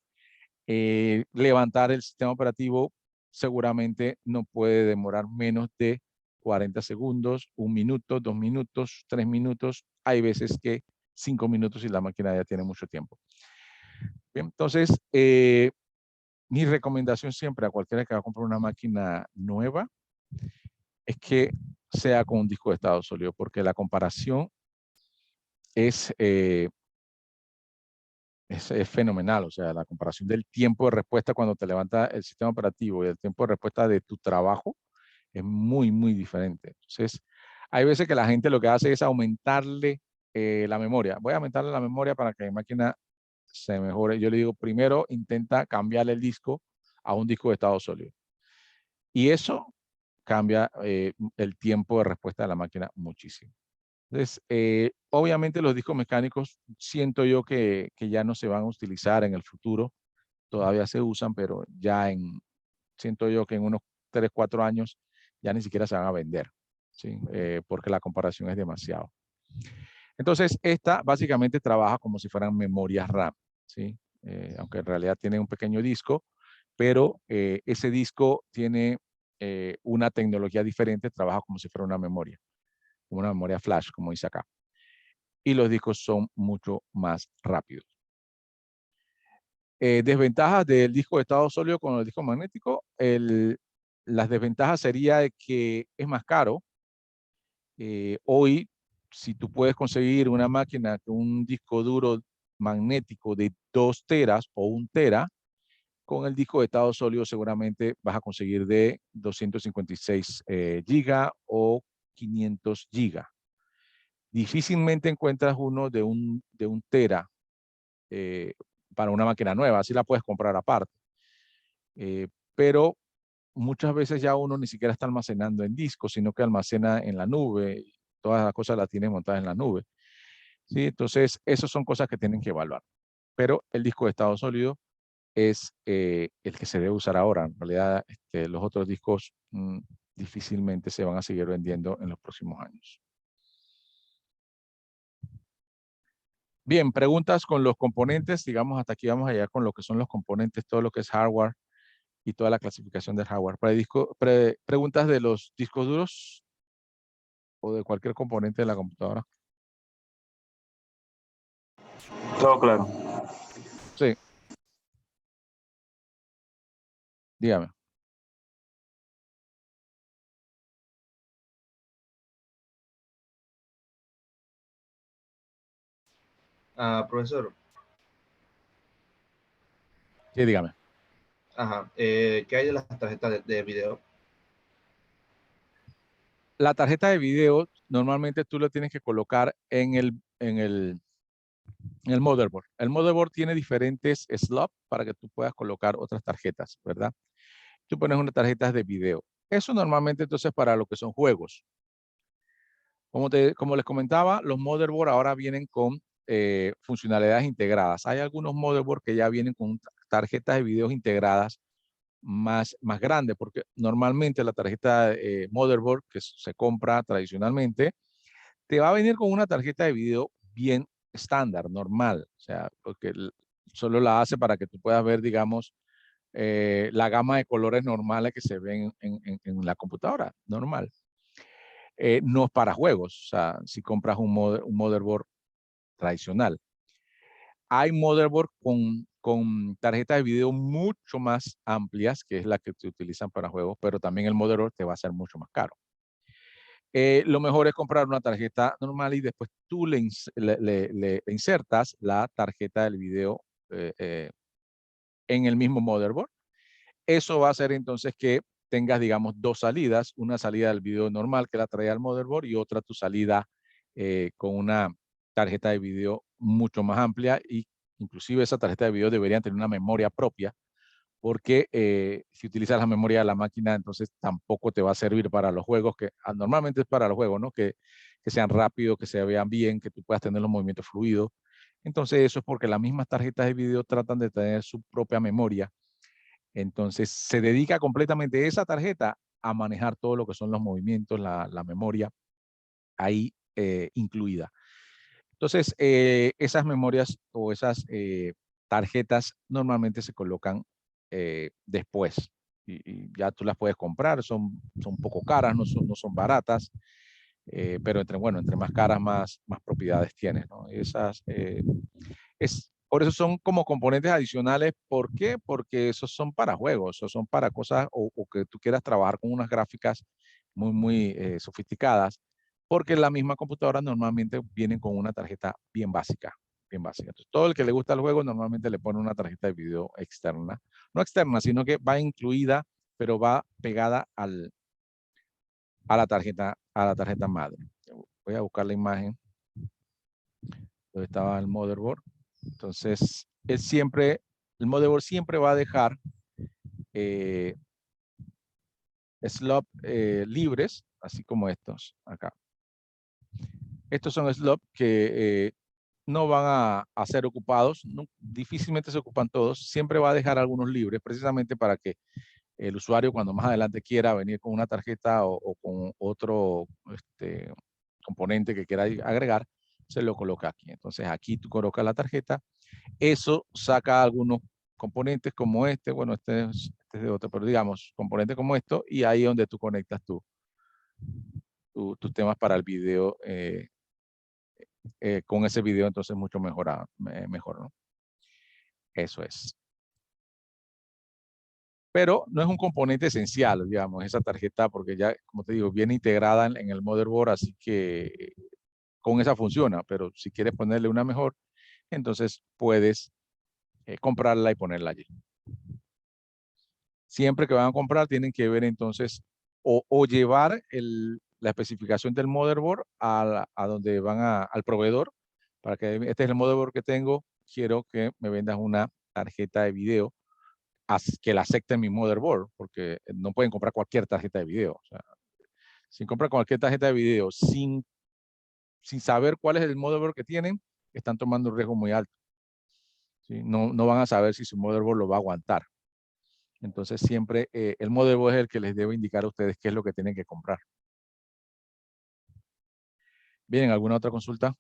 levantar el sistema operativo seguramente no puede demorar menos de 40 segundos, 1 minuto, 2 minutos, 3 minutos. Hay veces que 5 minutos y la máquina ya tiene mucho tiempo. Bien, entonces, mi recomendación siempre a cualquiera que va a comprar una máquina nueva es que sea con un disco de estado sólido, porque la comparación es, es fenomenal. O sea, la comparación del tiempo de respuesta cuando te levanta el sistema operativo y el tiempo de respuesta de tu trabajo es muy, muy diferente. Entonces, hay veces que la gente lo que hace es aumentarle la memoria. Voy a aumentarle la memoria para que mi máquina se mejore. Yo le digo, primero intenta cambiarle el disco a un disco de estado sólido. Y eso cambia el tiempo de respuesta de la máquina muchísimo. Entonces, obviamente los discos mecánicos siento yo que ya no se van a utilizar en el futuro. Todavía se usan, pero ya siento yo que en unos 3, 4 años ya ni siquiera se van a vender, ¿sí? Porque la comparación es demasiado. Entonces, esta básicamente trabaja como si fueran memorias RAM, ¿sí? Aunque en realidad tiene un pequeño disco, pero ese disco tiene una tecnología diferente, trabaja como si fuera como una memoria flash, como dice acá. Y los discos son mucho más rápidos. Desventajas del disco de estado sólido con el disco magnético. Las desventajas sería de que es más caro. Hoy, si tú puedes conseguir una máquina con un disco duro magnético de 2 teras o 1 tera, con el disco de estado sólido seguramente vas a conseguir de 256 giga o 500 giga. Difícilmente encuentras uno de un tera eh, para una máquina nueva, así la puedes comprar aparte. Pero muchas veces ya uno ni siquiera está almacenando en disco, sino que almacena en la nube. Todas las cosas las tiene montadas en la nube. ¿Sí? Entonces, esas son cosas que tienen que evaluar. Pero el disco de estado sólido es el que se debe usar ahora. En realidad, los otros discos difícilmente se van a seguir vendiendo en los próximos años. Bien, preguntas con los componentes. Digamos, hasta aquí vamos a llegar con lo que son los componentes, todo lo que es hardware y toda la clasificación del hardware. Preguntas de los discos duros o de cualquier componente de la computadora. Todo claro. Sí, dígame. Profesor, Sí, dígame. ajá, ¿qué hay de las tarjetas de video? La tarjeta de video normalmente tú lo tienes que colocar en el motherboard. El motherboard tiene diferentes slots para que tú puedas colocar otras tarjetas, ¿verdad? Tú pones unas tarjetas de video. Eso normalmente entonces para lo que son juegos. Como les comentaba, los motherboard ahora vienen con funcionalidades integradas. Hay algunos motherboard que ya vienen con tarjetas de video integradas más grandes, porque normalmente la tarjeta motherboard que se compra tradicionalmente te va a venir con una tarjeta de video bien estándar, normal, o sea, porque solo la hace para que tú puedas ver, digamos, la gama de colores normales que se ven en la computadora, normal. No es para juegos, o sea, si compras un motherboard tradicional. Hay motherboard con tarjetas de video mucho más amplias, que es la que se utilizan para juegos, pero también el motherboard te va a ser mucho más caro. Lo mejor es comprar una tarjeta normal y después tú le insertas la tarjeta del video en el mismo motherboard. Eso va a hacer entonces que tengas, digamos, 2 salidas, una salida del video normal que la trae al motherboard y otra tu salida con una tarjeta de video mucho más amplia y inclusive esa tarjeta de video debería tener una memoria propia porque si utilizas la memoria de la máquina, entonces tampoco te va a servir para los juegos, que normalmente es para los juegos, ¿no? Que sean rápidos, que se vean bien, que tú puedas tener los movimientos fluidos. Entonces eso es porque las mismas tarjetas de video tratan de tener su propia memoria. Entonces se dedica completamente esa tarjeta a manejar todo lo que son los movimientos, la memoria ahí incluida. Entonces esas memorias o esas tarjetas normalmente se colocan después y ya tú las puedes comprar, son un poco caras, no son baratas, pero entre más caras, más propiedades tienes, ¿no? Por eso son como componentes adicionales. ¿Por qué? Porque esos son para juegos, esos son para cosas o que tú quieras trabajar con unas gráficas muy sofisticadas, porque la misma computadora normalmente viene con una tarjeta bien básica, bien básica. Entonces, todo el que le gusta el juego normalmente le pone una tarjeta de video externa, no externa, sino que va incluida, pero va pegada a la tarjeta madre. Voy a buscar la imagen donde estaba el motherboard. Entonces, el motherboard siempre va a dejar eh, slots libres, así como estos acá. Estos son slots que no van a ser ocupados, difícilmente se ocupan todos, siempre va a dejar algunos libres, precisamente para que el usuario cuando más adelante quiera venir con una tarjeta o con otro componente que quiera agregar, se lo coloca aquí. Entonces aquí tú colocas la tarjeta, eso saca algunos componentes como este, bueno, este es de otro, pero digamos, componentes como esto, y ahí es donde tú conectas tus temas para el video, con ese video entonces mucho mejor, ¿no? Eso es. Pero no es un componente esencial, digamos, esa tarjeta, porque ya, como te digo, viene integrada en el motherboard, así que con esa funciona, pero si quieres ponerle una mejor, entonces puedes comprarla y ponerla allí. Siempre que van a comprar, tienen que ver entonces, o llevar la especificación del motherboard a donde van al proveedor, para que este es el motherboard que tengo, quiero que me vendas una tarjeta de video que la acepte mi motherboard, porque no pueden comprar cualquier tarjeta de video. O sea, si compran cualquier tarjeta de video sin saber cuál es el motherboard que tienen, están tomando un riesgo muy alto. ¿Sí? No van a saber si su motherboard lo va a aguantar. Entonces siempre el motherboard es el que les debe indicar a ustedes qué es lo que tienen que comprar. Bien, ¿alguna otra consulta?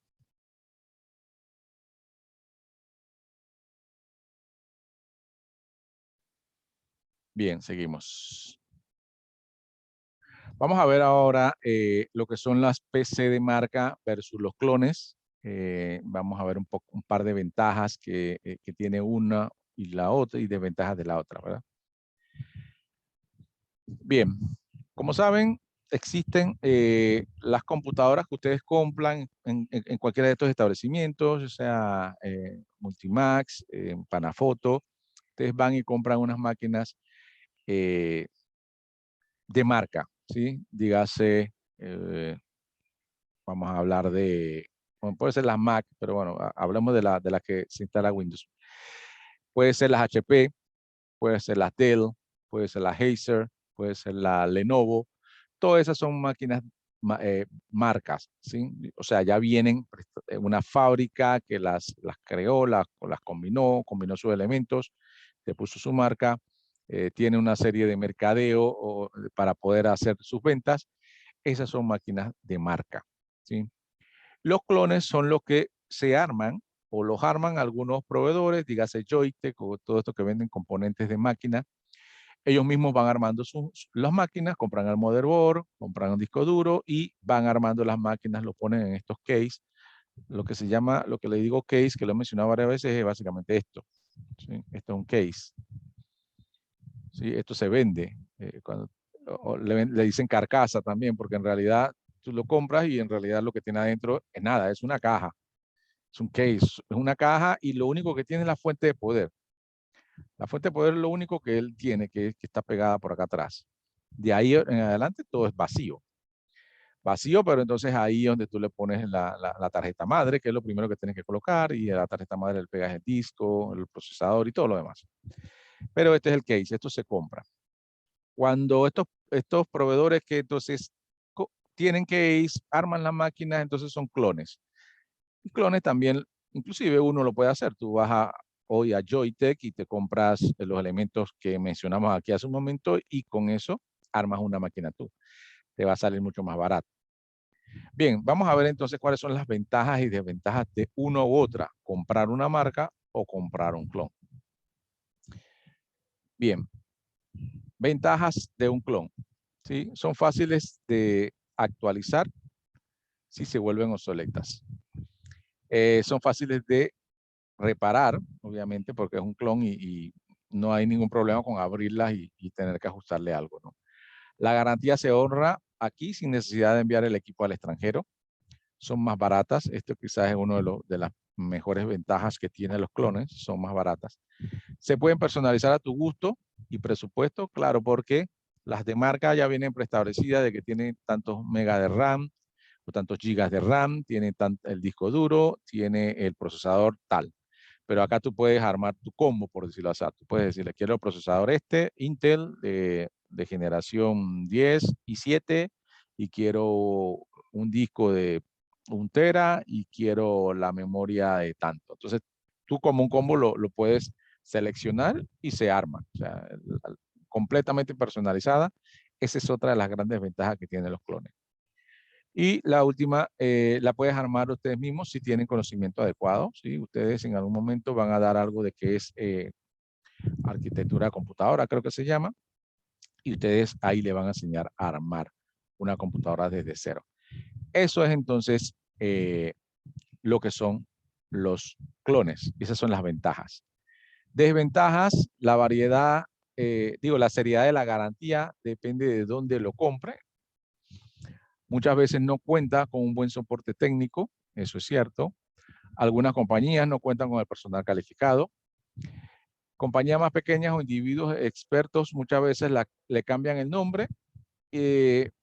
Bien, seguimos. Vamos a ver ahora lo que son las PC de marca versus los clones. Vamos a ver un par de ventajas que tiene una y la otra y desventajas de la otra, ¿verdad? Bien, como saben, existen las computadoras que ustedes compran en cualquiera de estos establecimientos, o sea, Multimax, Panafoto. Ustedes van y compran unas máquinas de marca, ¿sí? Dígase, vamos a hablar bueno, puede ser las Mac, pero bueno, hablamos de la que se instala Windows. Puede ser las HP, puede ser las Dell, puede ser la Acer, puede ser la Lenovo. Todas esas son máquinas, marcas, ¿sí? O sea, ya vienen una fábrica que las creó, las combinó sus elementos, le puso su marca, tiene una serie de mercadeo para poder hacer sus ventas. Esas son máquinas de marca, ¿sí? Los clones son los que se arman o los arman algunos proveedores, dígase Joytech o todo esto que venden componentes de máquina. Ellos mismos van armando las máquinas, compran el motherboard, compran un disco duro y van armando las máquinas, lo ponen en estos case. Lo que se llama, lo que le digo case, que lo he mencionado varias veces, es básicamente esto. ¿Sí? Esto es un case. ¿Sí? Esto se vende. O le dicen carcasa también, porque en realidad tú lo compras y en realidad lo que tiene adentro es nada, es una caja. Es un case, es una caja y lo único que tiene es la fuente de poder. La fuente de poder es lo único que él tiene, que está pegada por acá atrás. De ahí en adelante todo es vacío. Vacío, pero entonces ahí es donde tú le pones la tarjeta madre, que es lo primero que tienes que colocar, y a la tarjeta madre le pegas el disco, el procesador y todo lo demás. Pero este es el case, esto se compra. Cuando estos proveedores que entonces tienen case, arman las máquinas, entonces son clones. Y clones también, inclusive uno lo puede hacer. Tú vas hoy a Joytech y te compras los elementos que mencionamos aquí hace un momento y con eso armas una máquina tú. Te va a salir mucho más barato. Bien, vamos a ver entonces cuáles son las ventajas y desventajas de una u otra. Comprar una marca o comprar un clon. Bien, ventajas de un clon. ¿Sí? Son fáciles de actualizar si se vuelven obsoletas. Son fáciles de reparar, obviamente, porque es un clon y no hay ningún problema con abrirlas y tener que ajustarle algo, ¿no? La garantía se honra aquí sin necesidad de enviar el equipo al extranjero. Son más baratas. Esto quizás es una de las mejores ventajas que tienen los clones. Son más baratas. Se pueden personalizar a tu gusto y presupuesto, claro, porque las de marca ya vienen preestablecidas de que tienen tantos megas de RAM o tantos gigas de RAM, tiene el disco duro, tiene el procesador tal. Pero acá tú puedes armar tu combo, por decirlo así. Tú puedes decirle, quiero el procesador Intel de generación 10 y 7, y quiero un disco de 1 tera y quiero la memoria de tanto. Entonces, tú como un combo lo puedes seleccionar y se arma. O sea, completamente personalizada. Esa es otra de las grandes ventajas que tienen los clones. Y la última, la puedes armar ustedes mismos si tienen conocimiento adecuado, ¿sí? Ustedes en algún momento van a dar algo de que es arquitectura de computadora, creo que se llama, y ustedes ahí le van a enseñar a armar una computadora desde cero. Eso es entonces lo que son los clones. Esas son las ventajas. Desventajas, la variedad, la seriedad de la garantía depende de dónde lo compre. Muchas veces no cuenta con un buen soporte técnico, eso es cierto. Algunas compañías no cuentan con el personal calificado. Compañías más pequeñas o individuos expertos muchas veces le cambian el nombre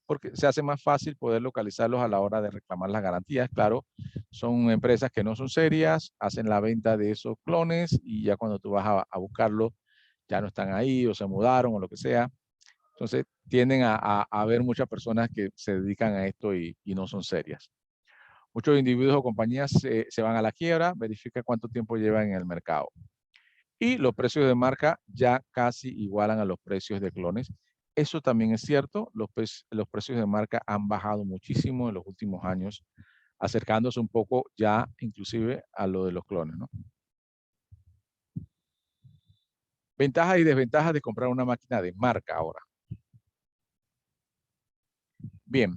porque se hace más fácil poder localizarlos a la hora de reclamar las garantías. Claro, son empresas que no son serias, hacen la venta de esos clones y ya cuando tú vas a buscarlos ya no están ahí o se mudaron o lo que sea. Entonces tienden a haber muchas personas que se dedican a esto y no son serias. Muchos individuos o compañías se van a la quiebra, verifica cuánto tiempo llevan en el mercado. Y los precios de marca ya casi igualan a los precios de clones. Eso también es cierto, los precios de marca han bajado muchísimo en los últimos años, acercándose un poco ya inclusive a lo de los clones, ¿no? Ventajas y desventajas de comprar una máquina de marca ahora. Bien,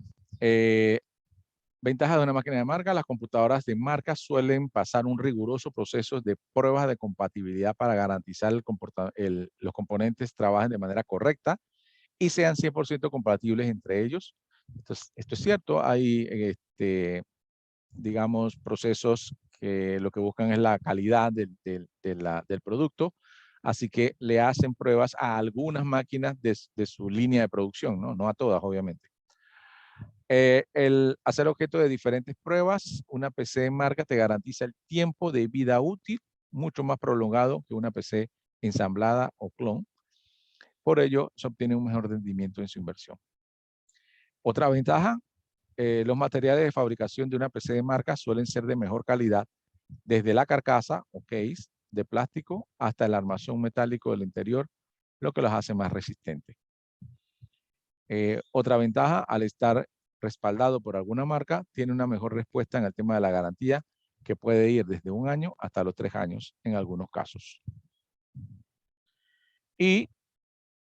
ventajas de una máquina de marca. Las computadoras de marca suelen pasar un riguroso proceso de pruebas de compatibilidad para garantizar los componentes trabajen de manera correcta y sean 100% compatibles entre ellos. Esto es cierto, hay, digamos, procesos que lo que buscan es la calidad del producto, así que le hacen pruebas a algunas máquinas de su línea de producción, ¿no? No a todas, obviamente. El hacer objeto de diferentes pruebas, una PC de marca te garantiza el tiempo de vida útil mucho más prolongado que una PC ensamblada o clon. Por ello, se obtiene un mejor rendimiento en su inversión. Otra ventaja, los materiales de fabricación de una PC de marca suelen ser de mejor calidad, desde la carcasa o case de plástico hasta el armazón metálico del interior, lo que los hace más resistentes. Otra ventaja, al estar respaldado por alguna marca, tiene una mejor respuesta en el tema de la garantía, que puede ir desde 1 año hasta los 3 años en algunos casos. Y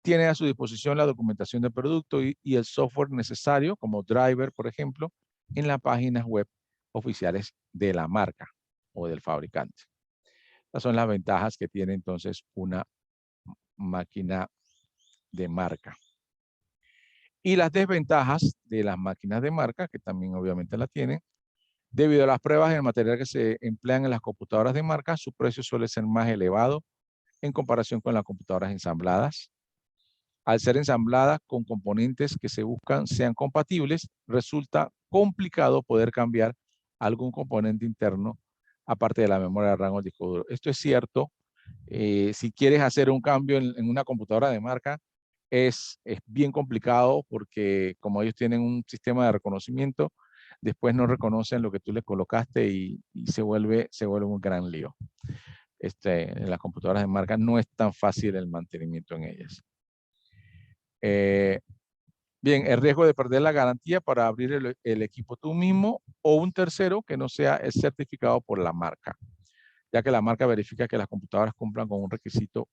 tiene a su disposición la documentación del producto y el software necesario, como driver, por ejemplo, en las páginas web oficiales de la marca o del fabricante. Estas son las ventajas que tiene entonces una máquina de marca. Y las desventajas de las máquinas de marca, que también obviamente la tienen, debido a las pruebas y el material que se emplean en las computadoras de marca, su precio suele ser más elevado en comparación con las computadoras ensambladas. Al ser ensambladas con componentes que se buscan sean compatibles, resulta complicado poder cambiar algún componente interno aparte de la memoria de RAM o el disco duro. Esto es cierto. Si quieres hacer un cambio en una computadora de marca, es bien complicado porque como ellos tienen un sistema de reconocimiento, después no reconocen lo que tú les colocaste y se vuelve un gran lío. En las computadoras de marca no es tan fácil el mantenimiento en ellas. Bien, el riesgo de perder la garantía para abrir el equipo tú mismo o un tercero que no sea el certificado por la marca, ya que la marca verifica que las computadoras cumplan con un requisito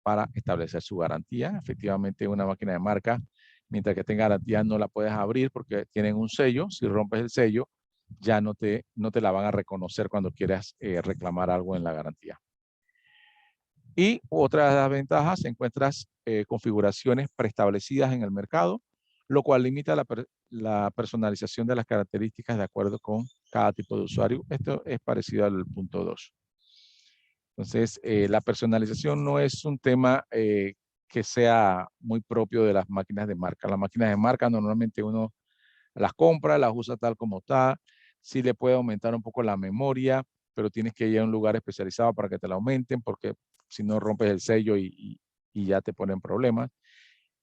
para establecer su garantía. Efectivamente, una máquina de marca, mientras que tenga garantía, no la puedes abrir porque tienen un sello. Si rompes el sello, ya no te la van a reconocer cuando quieras reclamar algo en la garantía. Y otra de las ventajas, encuentras configuraciones preestablecidas en el mercado, lo cual limita la personalización de las características de acuerdo con cada tipo de usuario. Esto es parecido al punto 2. Entonces, la personalización no es un tema que sea muy propio de las máquinas de marca. Las máquinas de marca normalmente uno las compra, las usa tal como está. Sí le puede aumentar un poco la memoria, pero tienes que ir a un lugar especializado para que te la aumenten, porque si no rompes el sello y ya te ponen problemas.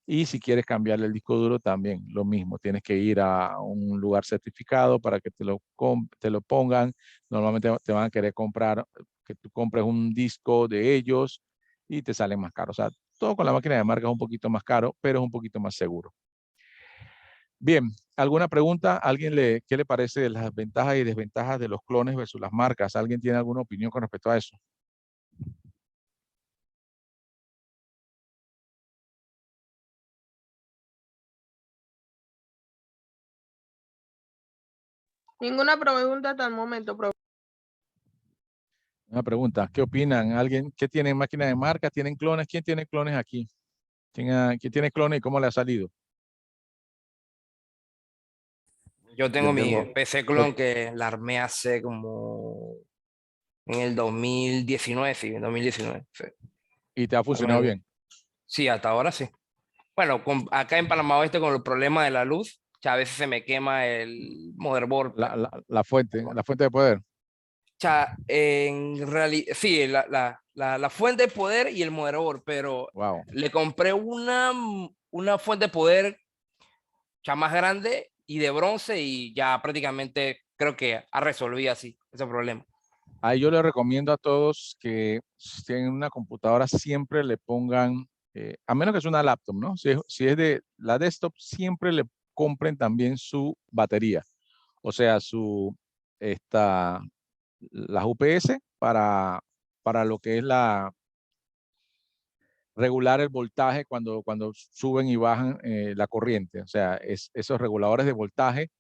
Y si quieres cambiarle el disco duro, también lo mismo. Tienes que ir a un lugar certificado para que te lo pongan. Normalmente te van a querer comprar, que tú compres un disco de ellos y te sale más caro. O sea, todo con la máquina de marca es un poquito más caro, pero es un poquito más seguro. Bien, ¿alguna pregunta? ¿Qué le parece de las ventajas y desventajas de los clones versus las marcas? ¿Alguien tiene alguna opinión con respecto a eso? Ninguna pregunta hasta el momento, profe. Una pregunta, ¿qué opinan? ¿Alguien que tiene máquina de marca? ¿Tienen clones? ¿Quién tiene clones aquí? ¿Quién tiene clones y cómo le ha salido? Yo tengo Yo mi tengo, PC clon que la armé hace como en el 2019, sí, en 2019. Sí. ¿Y te ha funcionado bien? Sí, hasta ahora sí. Bueno, acá en Panamá Oeste con el problema de la luz, a veces se me quema el motherboard. La fuente de poder. En realidad, sí, la fuente de poder y el motherboard, pero Wow. le compré una fuente de poder más grande y de bronce y ya prácticamente creo que ha resolvido así ese problema. Ahí yo le recomiendo a todos que si tienen una computadora siempre le pongan, a menos que sea una laptop, ¿no? Si es de la desktop, siempre le compren también su batería. O sea, las UPS para lo que es regular el voltaje cuando suben y bajan la corriente. O sea, esos reguladores de voltaje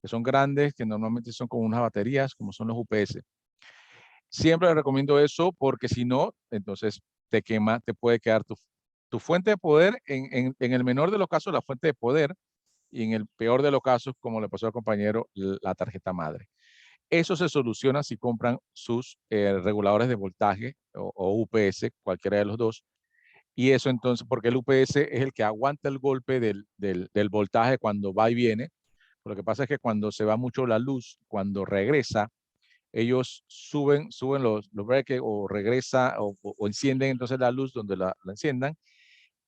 que son grandes, que normalmente son como unas baterías, como son los UPS. Siempre les recomiendo eso porque si no, entonces te puede quedar tu fuente de poder, en el menor de los casos, la fuente de poder, y en el peor de los casos, como le pasó al compañero, la tarjeta madre. Eso se soluciona si compran sus reguladores de voltaje o UPS, cualquiera de los dos. Y eso entonces, porque el UPS es el que aguanta el golpe del voltaje cuando va y viene. Lo que pasa es que cuando se va mucho la luz, cuando regresa, ellos suben los breakers o regresa o encienden entonces la luz donde la enciendan.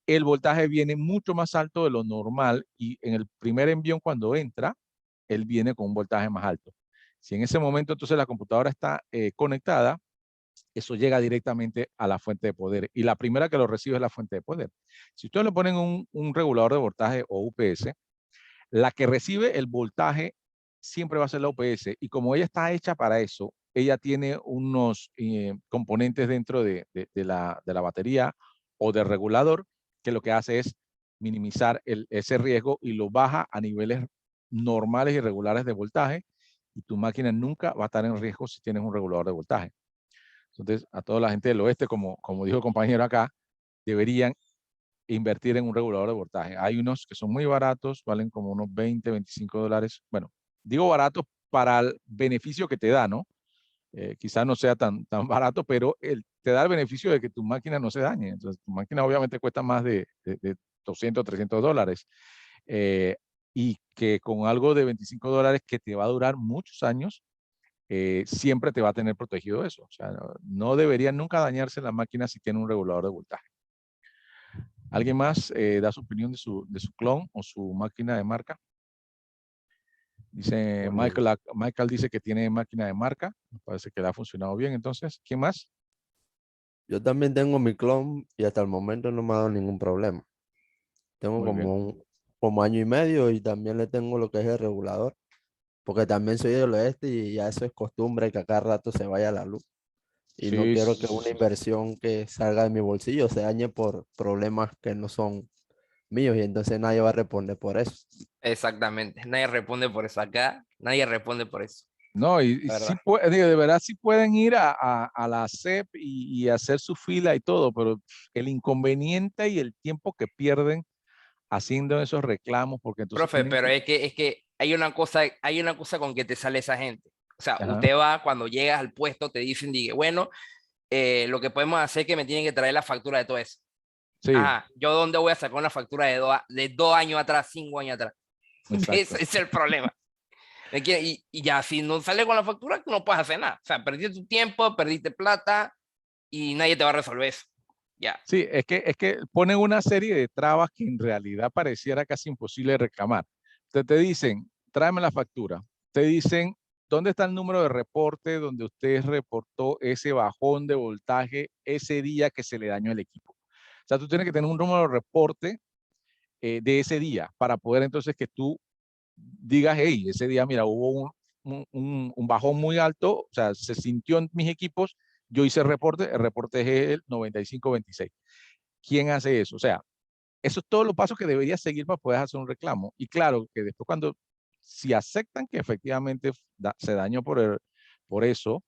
El voltaje viene mucho más alto de lo normal y en el primer envión cuando entra, él viene con un voltaje más alto. Si en ese momento entonces la computadora está conectada, eso llega directamente a la fuente de poder y la primera que lo recibe es la fuente de poder. Si ustedes le ponen un regulador de voltaje o UPS, la que recibe el voltaje siempre va a ser la UPS y como ella está hecha para eso, ella tiene unos componentes dentro de la batería o del regulador que lo que hace es minimizar ese riesgo y lo baja a niveles normales y regulares de voltaje y tu máquina nunca va a estar en riesgo si tienes un regulador de voltaje. Entonces, a toda la gente del oeste, como dijo el compañero acá, deberían invertir en un regulador de voltaje. Hay unos que son muy baratos, valen como unos 20, 25 dólares. Bueno, digo baratos para el beneficio que te da, ¿no? Quizás no sea tan barato, pero te da el beneficio de que tu máquina no se dañe. Entonces, tu máquina obviamente cuesta más de 200, 300 dólares. Y que con algo de 25 dólares que te va a durar muchos años, siempre te va a tener protegido eso. O sea, no debería nunca dañarse la máquina si tiene un regulador de voltaje. ¿Alguien más da su opinión de su clon o su máquina de marca? Dice Michael dice que tiene máquina de marca. Me parece que le ha funcionado bien. Entonces, ¿quién más? Yo también tengo mi clon y hasta el momento no me ha dado ningún problema. Tengo Muy bien. como año y medio y también le tengo lo que es el regulador, porque también soy del oeste y ya eso es costumbre que a cada rato se vaya la luz. Y no Sí, quiero que una inversión que salga de mi bolsillo se dañe por problemas que no son míos y entonces nadie va a responder por eso. Exactamente, nadie responde por eso acá, nadie responde por eso. no, y La sí verdad. de verdad sí pueden ir a la SEP y hacer su fila y todo, pero el inconveniente y el tiempo que pierden haciendo esos reclamos, porque entonces Profe, tienen pero que... es que hay una cosa con que te sale esa gente. O sea, Ajá, usted va, cuando llegas al puesto, te dicen, diga, bueno, lo que podemos hacer es que me tienen que traer la factura de todo eso. sí, Ajá, ¿yo dónde voy a sacar una factura de 2 años atrás, 5 años atrás? Ese exacto. es el problema. Y ya, si no sale con la factura, no puedes hacer nada. O sea, perdiste tu tiempo, perdiste plata y nadie te va a resolver eso. Ya. Sí, es que ponen una serie de trabas que en realidad pareciera casi imposible de reclamar. Te dicen, tráeme la factura. Te dicen, ¿dónde está el número de reporte donde usted reportó ese bajón de voltaje ese día que se le dañó el equipo? O sea, tú tienes que tener un número de reporte de ese día para poder entonces que tú digas, hey, ese día, mira, hubo un bajón muy alto, o sea, se sintió en mis equipos, yo hice el reporte es el 95-26. ¿Quién hace eso? O sea, esos son todos los pasos que deberías seguir para poder hacer un reclamo. Y claro, que después si aceptan que efectivamente se dañó por eso,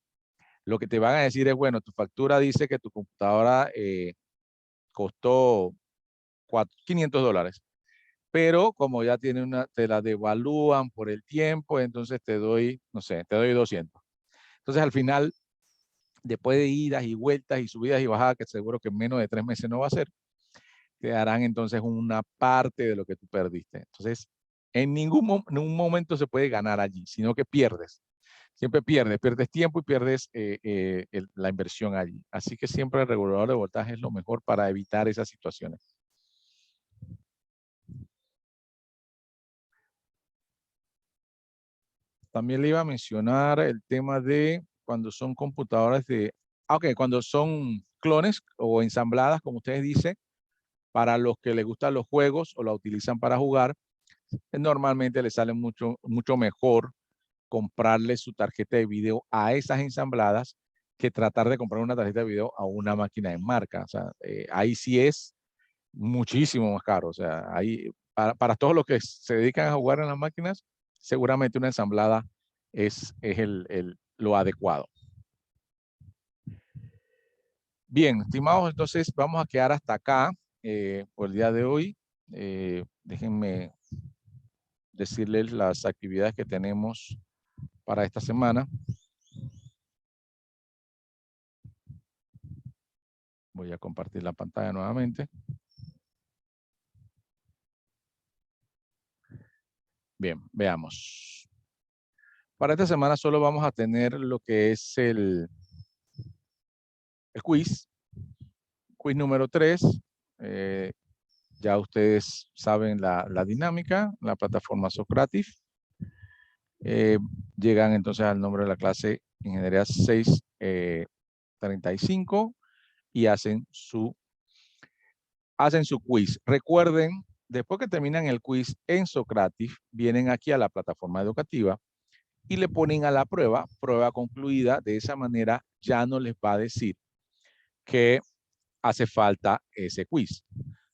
lo que te van a decir es, bueno, tu factura dice que tu computadora costó $500, pero como ya tiene te la devalúan por el tiempo, entonces te doy, no sé, te doy 200. Entonces al final, después de idas y vueltas y subidas y bajadas, que seguro que en menos de 3 meses no va a ser, te darán entonces una parte de lo que tú perdiste. Entonces, en ningún momento se puede ganar allí, sino que pierdes. Siempre pierdes tiempo y pierdes la inversión allí. Así que siempre el regulador de voltaje es lo mejor para evitar esas situaciones. También le iba a mencionar el tema de cuando son computadoras cuando son clones o ensambladas, como ustedes dicen, para los que les gustan los juegos o la utilizan para jugar, normalmente les sale mucho, mucho mejor comprarle su tarjeta de video a esas ensambladas que tratar de comprar una tarjeta de video a una máquina de marca. O sea, ahí sí es muchísimo más caro. O sea, ahí, para todos los que se dedican a jugar en las máquinas, seguramente una ensamblada es lo adecuado. Bien, estimados, entonces vamos a quedar hasta acá por el día de hoy. Déjenme decirles las actividades que tenemos para esta semana. Voy a compartir la pantalla nuevamente. Bien, veamos. Para esta semana solo vamos a tener lo que es el quiz. Quiz número 3. Ya ustedes saben la dinámica, la plataforma Socrative. Llegan entonces al nombre de la clase Ingeniería 635 y hacen su quiz. Recuerden, después que terminan el quiz en Socrative, vienen aquí a la plataforma educativa y le ponen a la prueba concluida. De esa manera ya no les va a decir que hace falta ese quiz.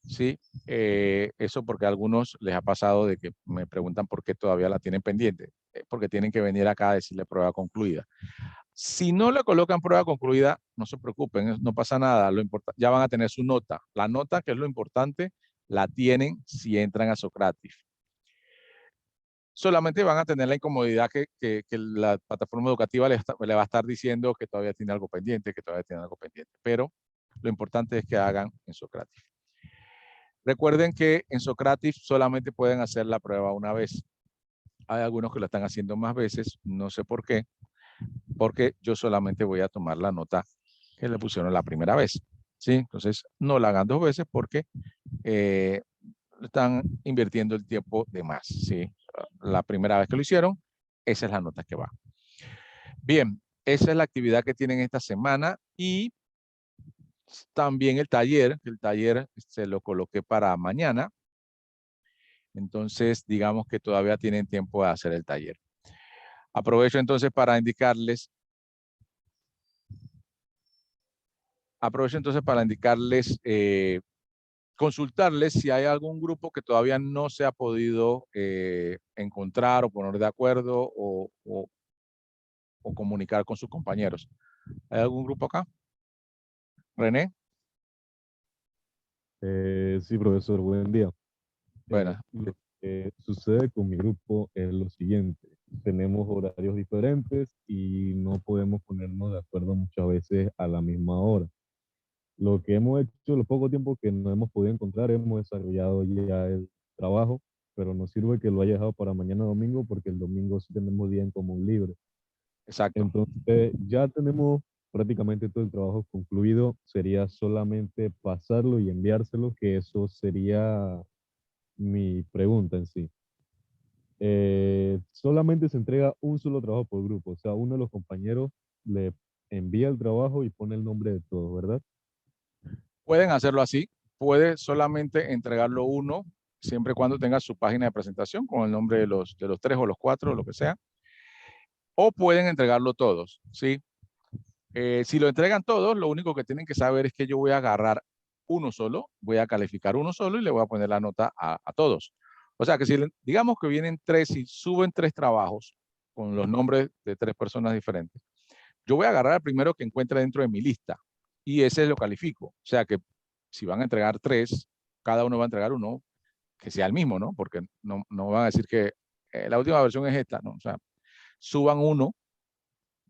¿Sí? Eso porque a algunos les ha pasado de que me preguntan por qué todavía la tienen pendiente. Porque tienen que venir acá a decirle prueba concluida. Si no le colocan prueba concluida, no se preocupen, no pasa nada. Ya van a tener su nota. La nota, que es lo importante, la tienen si entran a Socrative. Solamente van a tener la incomodidad que la plataforma educativa le va a estar diciendo que todavía tiene algo pendiente, pero lo importante es que hagan en Socrative. Recuerden que en Socrative solamente pueden hacer la prueba una vez. Hay algunos que lo están haciendo más veces, no sé por qué, porque yo solamente voy a tomar la nota que le pusieron la primera vez. ¿Sí? Entonces, no la hagan 2 veces porque están invirtiendo el tiempo de más. ¿Sí? La primera vez que lo hicieron, esa es la nota que va. Bien, esa es la actividad que tienen esta semana y también el taller se lo coloqué para mañana. Entonces, digamos que todavía tienen tiempo de hacer el taller. Aprovecho entonces para indicarles, consultarles si hay algún grupo que todavía no se ha podido encontrar o poner de acuerdo o comunicar con sus compañeros. ¿Hay algún grupo acá? René. Sí, profesor, buen día. Bueno. Lo que sucede con mi grupo es lo siguiente. Tenemos horarios diferentes y no podemos ponernos de acuerdo muchas veces a la misma hora. Lo que hemos hecho, los pocos tiempos que nos hemos podido encontrar, hemos desarrollado ya el trabajo, pero nos sirve que lo haya dejado para mañana domingo porque el domingo sí tenemos día en común libre. Exacto. Entonces, ya tenemos prácticamente todo el trabajo concluido. Sería solamente pasarlo y enviárselo, que eso sería mi pregunta en sí. Solamente se entrega un solo trabajo por grupo. O sea, uno de los compañeros le envía el trabajo y pone el nombre de todos, ¿verdad? Pueden hacerlo así. Puede solamente entregarlo uno siempre y cuando tenga su página de presentación con el nombre de los 3 o los 4, lo que sea. O pueden entregarlo todos, ¿sí? Si lo entregan todos, lo único que tienen que saber es que yo voy a agarrar uno solo, voy a calificar uno solo y le voy a poner la nota a todos. O sea que si digamos que vienen 3 y suben 3 trabajos con los nombres de 3 personas diferentes, yo voy a agarrar el primero que encuentre dentro de mi lista y ese lo califico. O sea que si van a entregar 3, cada uno va a entregar uno que sea el mismo, ¿no? Porque no van a decir que la última versión es esta, ¿no? O sea, suban uno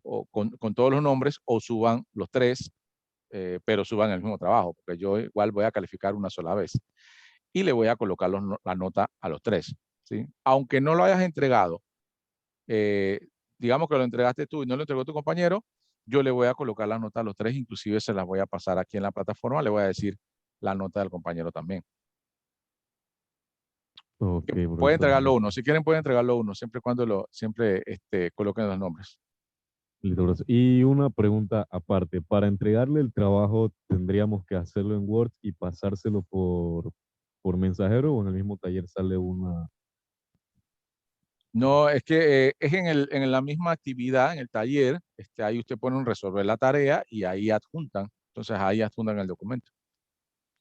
o con todos los nombres o suban los 3, pero suban el mismo trabajo, porque yo igual voy a calificar una sola vez y le voy a colocar la nota a los 3, ¿sí? Aunque no lo hayas entregado, digamos que lo entregaste tú y no lo entregó tu compañero, yo le voy a colocar la nota a los 3, inclusive se las voy a pasar aquí en la plataforma, le voy a decir la nota del compañero también. Ok, Pueden profesor. entregarlo uno, si quieren pueden entregarlo uno, siempre y cuando siempre coloquen los nombres. Listo, profesor. Y una pregunta aparte. Para entregarle el trabajo, ¿tendríamos que hacerlo en Word y pasárselo por mensajero o en el mismo taller sale una? No, es que es en la misma actividad, en el taller, ahí usted pone un resolver la tarea y ahí adjuntan. Entonces ahí adjuntan el documento.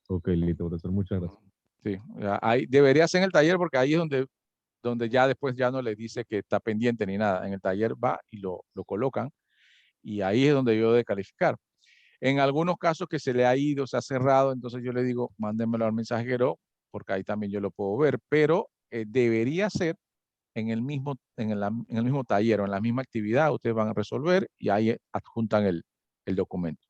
Ok, listo, profesor. Muchas gracias. Sí, ahí debería ser en el taller porque ahí es donde ya después ya no le dice que está pendiente ni nada. En el taller va y lo colocan y ahí es donde yo de calificar. En algunos casos que se le ha ido, se ha cerrado, entonces yo le digo, mándenmelo al mensajero porque ahí también yo lo puedo ver, pero debería ser en el mismo taller o en la misma actividad, ustedes van a resolver y ahí adjuntan el documento.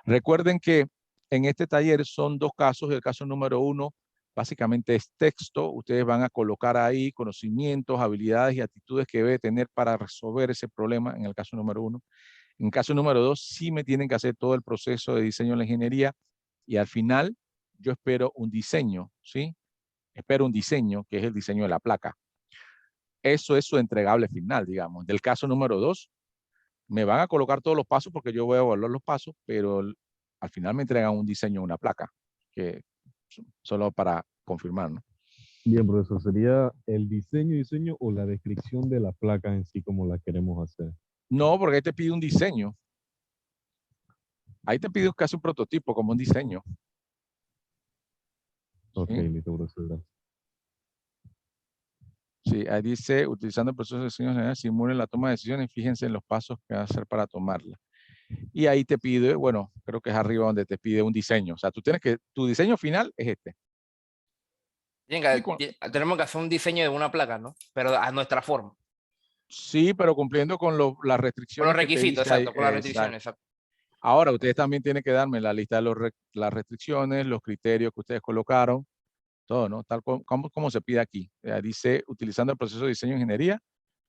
Recuerden que en este taller son 2 casos. El caso número 1 básicamente es texto. Ustedes van a colocar ahí conocimientos, habilidades y actitudes que debe tener para resolver ese problema en el caso número 1. En el caso número 2 sí me tienen que hacer todo el proceso de diseño de la ingeniería y al final yo espero un diseño, ¿sí? Espero un diseño que es el diseño de la placa. Eso es su entregable final, digamos. Del caso número 2, me van a colocar todos los pasos porque yo voy a evaluar los pasos, pero al final me entregan un diseño, una placa, que solo para confirmar, ¿no? Bien, profesor. ¿Sería el diseño o la descripción de la placa en sí como la queremos hacer? No, porque ahí te pide un diseño. Ahí te pide casi un prototipo, como un diseño. Ok, ¿Sí? listo, profesor. Gracias. Sí, ahí dice, utilizando el proceso de diseño general, simulen la toma de decisiones, fíjense en los pasos que van a hacer para tomarla. Y ahí te pide, bueno, creo que es arriba donde te pide un diseño. O sea, tu diseño final es este. Tenemos que hacer un diseño de una placa, ¿no? Pero a nuestra forma. Sí, pero cumpliendo con las Con restricciones los requisitos, que te dice ahí. exacto, con las restricciones, exacto. Ahora, ustedes también tienen que darme la lista de las restricciones, los criterios que ustedes colocaron, todo, ¿no? Tal como se pide aquí. Dice, utilizando el proceso de diseño de ingeniería,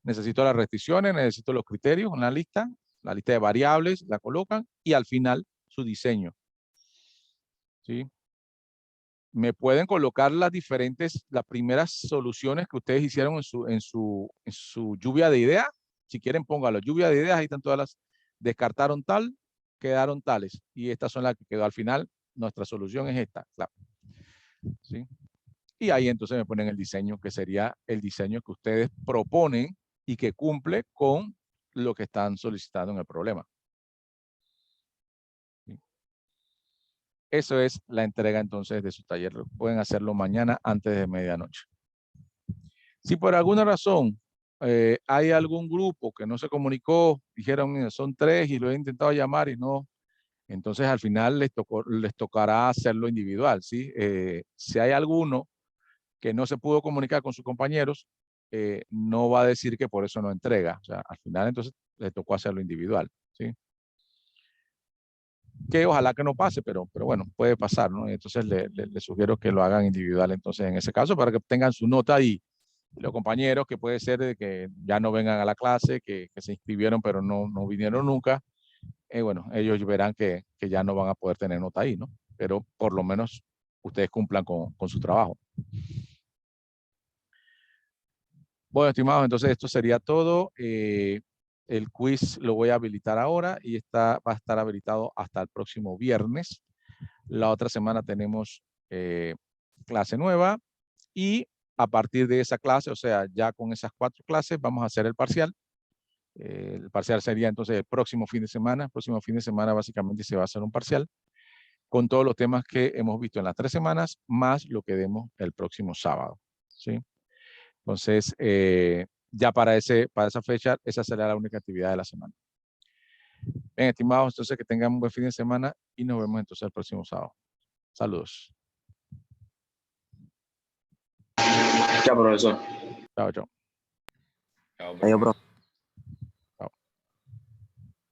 necesito las restricciones, necesito los criterios, una lista, la lista de variables, la colocan y al final su diseño. ¿Sí? Me pueden colocar las primeras soluciones que ustedes hicieron en su lluvia de ideas. Si quieren, póngalo. Lluvia de ideas, ahí están todas las, descartaron tal, quedaron tales. Y estas son las que quedó al final. Nuestra solución es esta. Claro. ¿Sí? Y ahí entonces me ponen el diseño, que sería el diseño que ustedes proponen y que cumple con lo que están solicitando en el problema. ¿Sí? Eso es la entrega entonces de su taller. Pueden hacerlo mañana antes de medianoche. Si por alguna razón hay algún grupo que no se comunicó, dijeron, mira, son 3 y lo he intentado llamar y no, entonces al final les tocará hacerlo individual, ¿sí? Si hay alguno que no se pudo comunicar con sus compañeros, no va a decir que por eso no entrega. O sea, al final entonces le tocó hacerlo individual, ¿sí? Que ojalá que no pase, pero bueno, puede pasar, ¿no? Entonces le sugiero que lo hagan individual entonces en ese caso para que tengan su nota y los compañeros que puede ser de que ya no vengan a la clase, que se inscribieron pero no vinieron nunca, bueno, ellos verán que ya no van a poder tener nota ahí, ¿no? Pero por lo menos ustedes cumplan con su trabajo. Bueno, estimados, entonces esto sería todo. El quiz lo voy a habilitar ahora y va a estar habilitado hasta el próximo viernes. La otra semana tenemos clase nueva Y a partir de esa clase, o sea, ya con esas 4 clases, vamos a hacer el parcial. El parcial sería entonces el próximo fin de semana. El próximo fin de semana básicamente se va a hacer un parcial con todos los temas que hemos visto en las 3 semanas, más lo que demos el próximo sábado, ¿sí? Entonces, ya para esa fecha, esa será la única actividad de la semana. Bien, estimados, entonces que tengan un buen fin de semana y nos vemos entonces el próximo sábado. Saludos. Chao, profesor. Chao, chao. Chao, Adiós, profe. profe.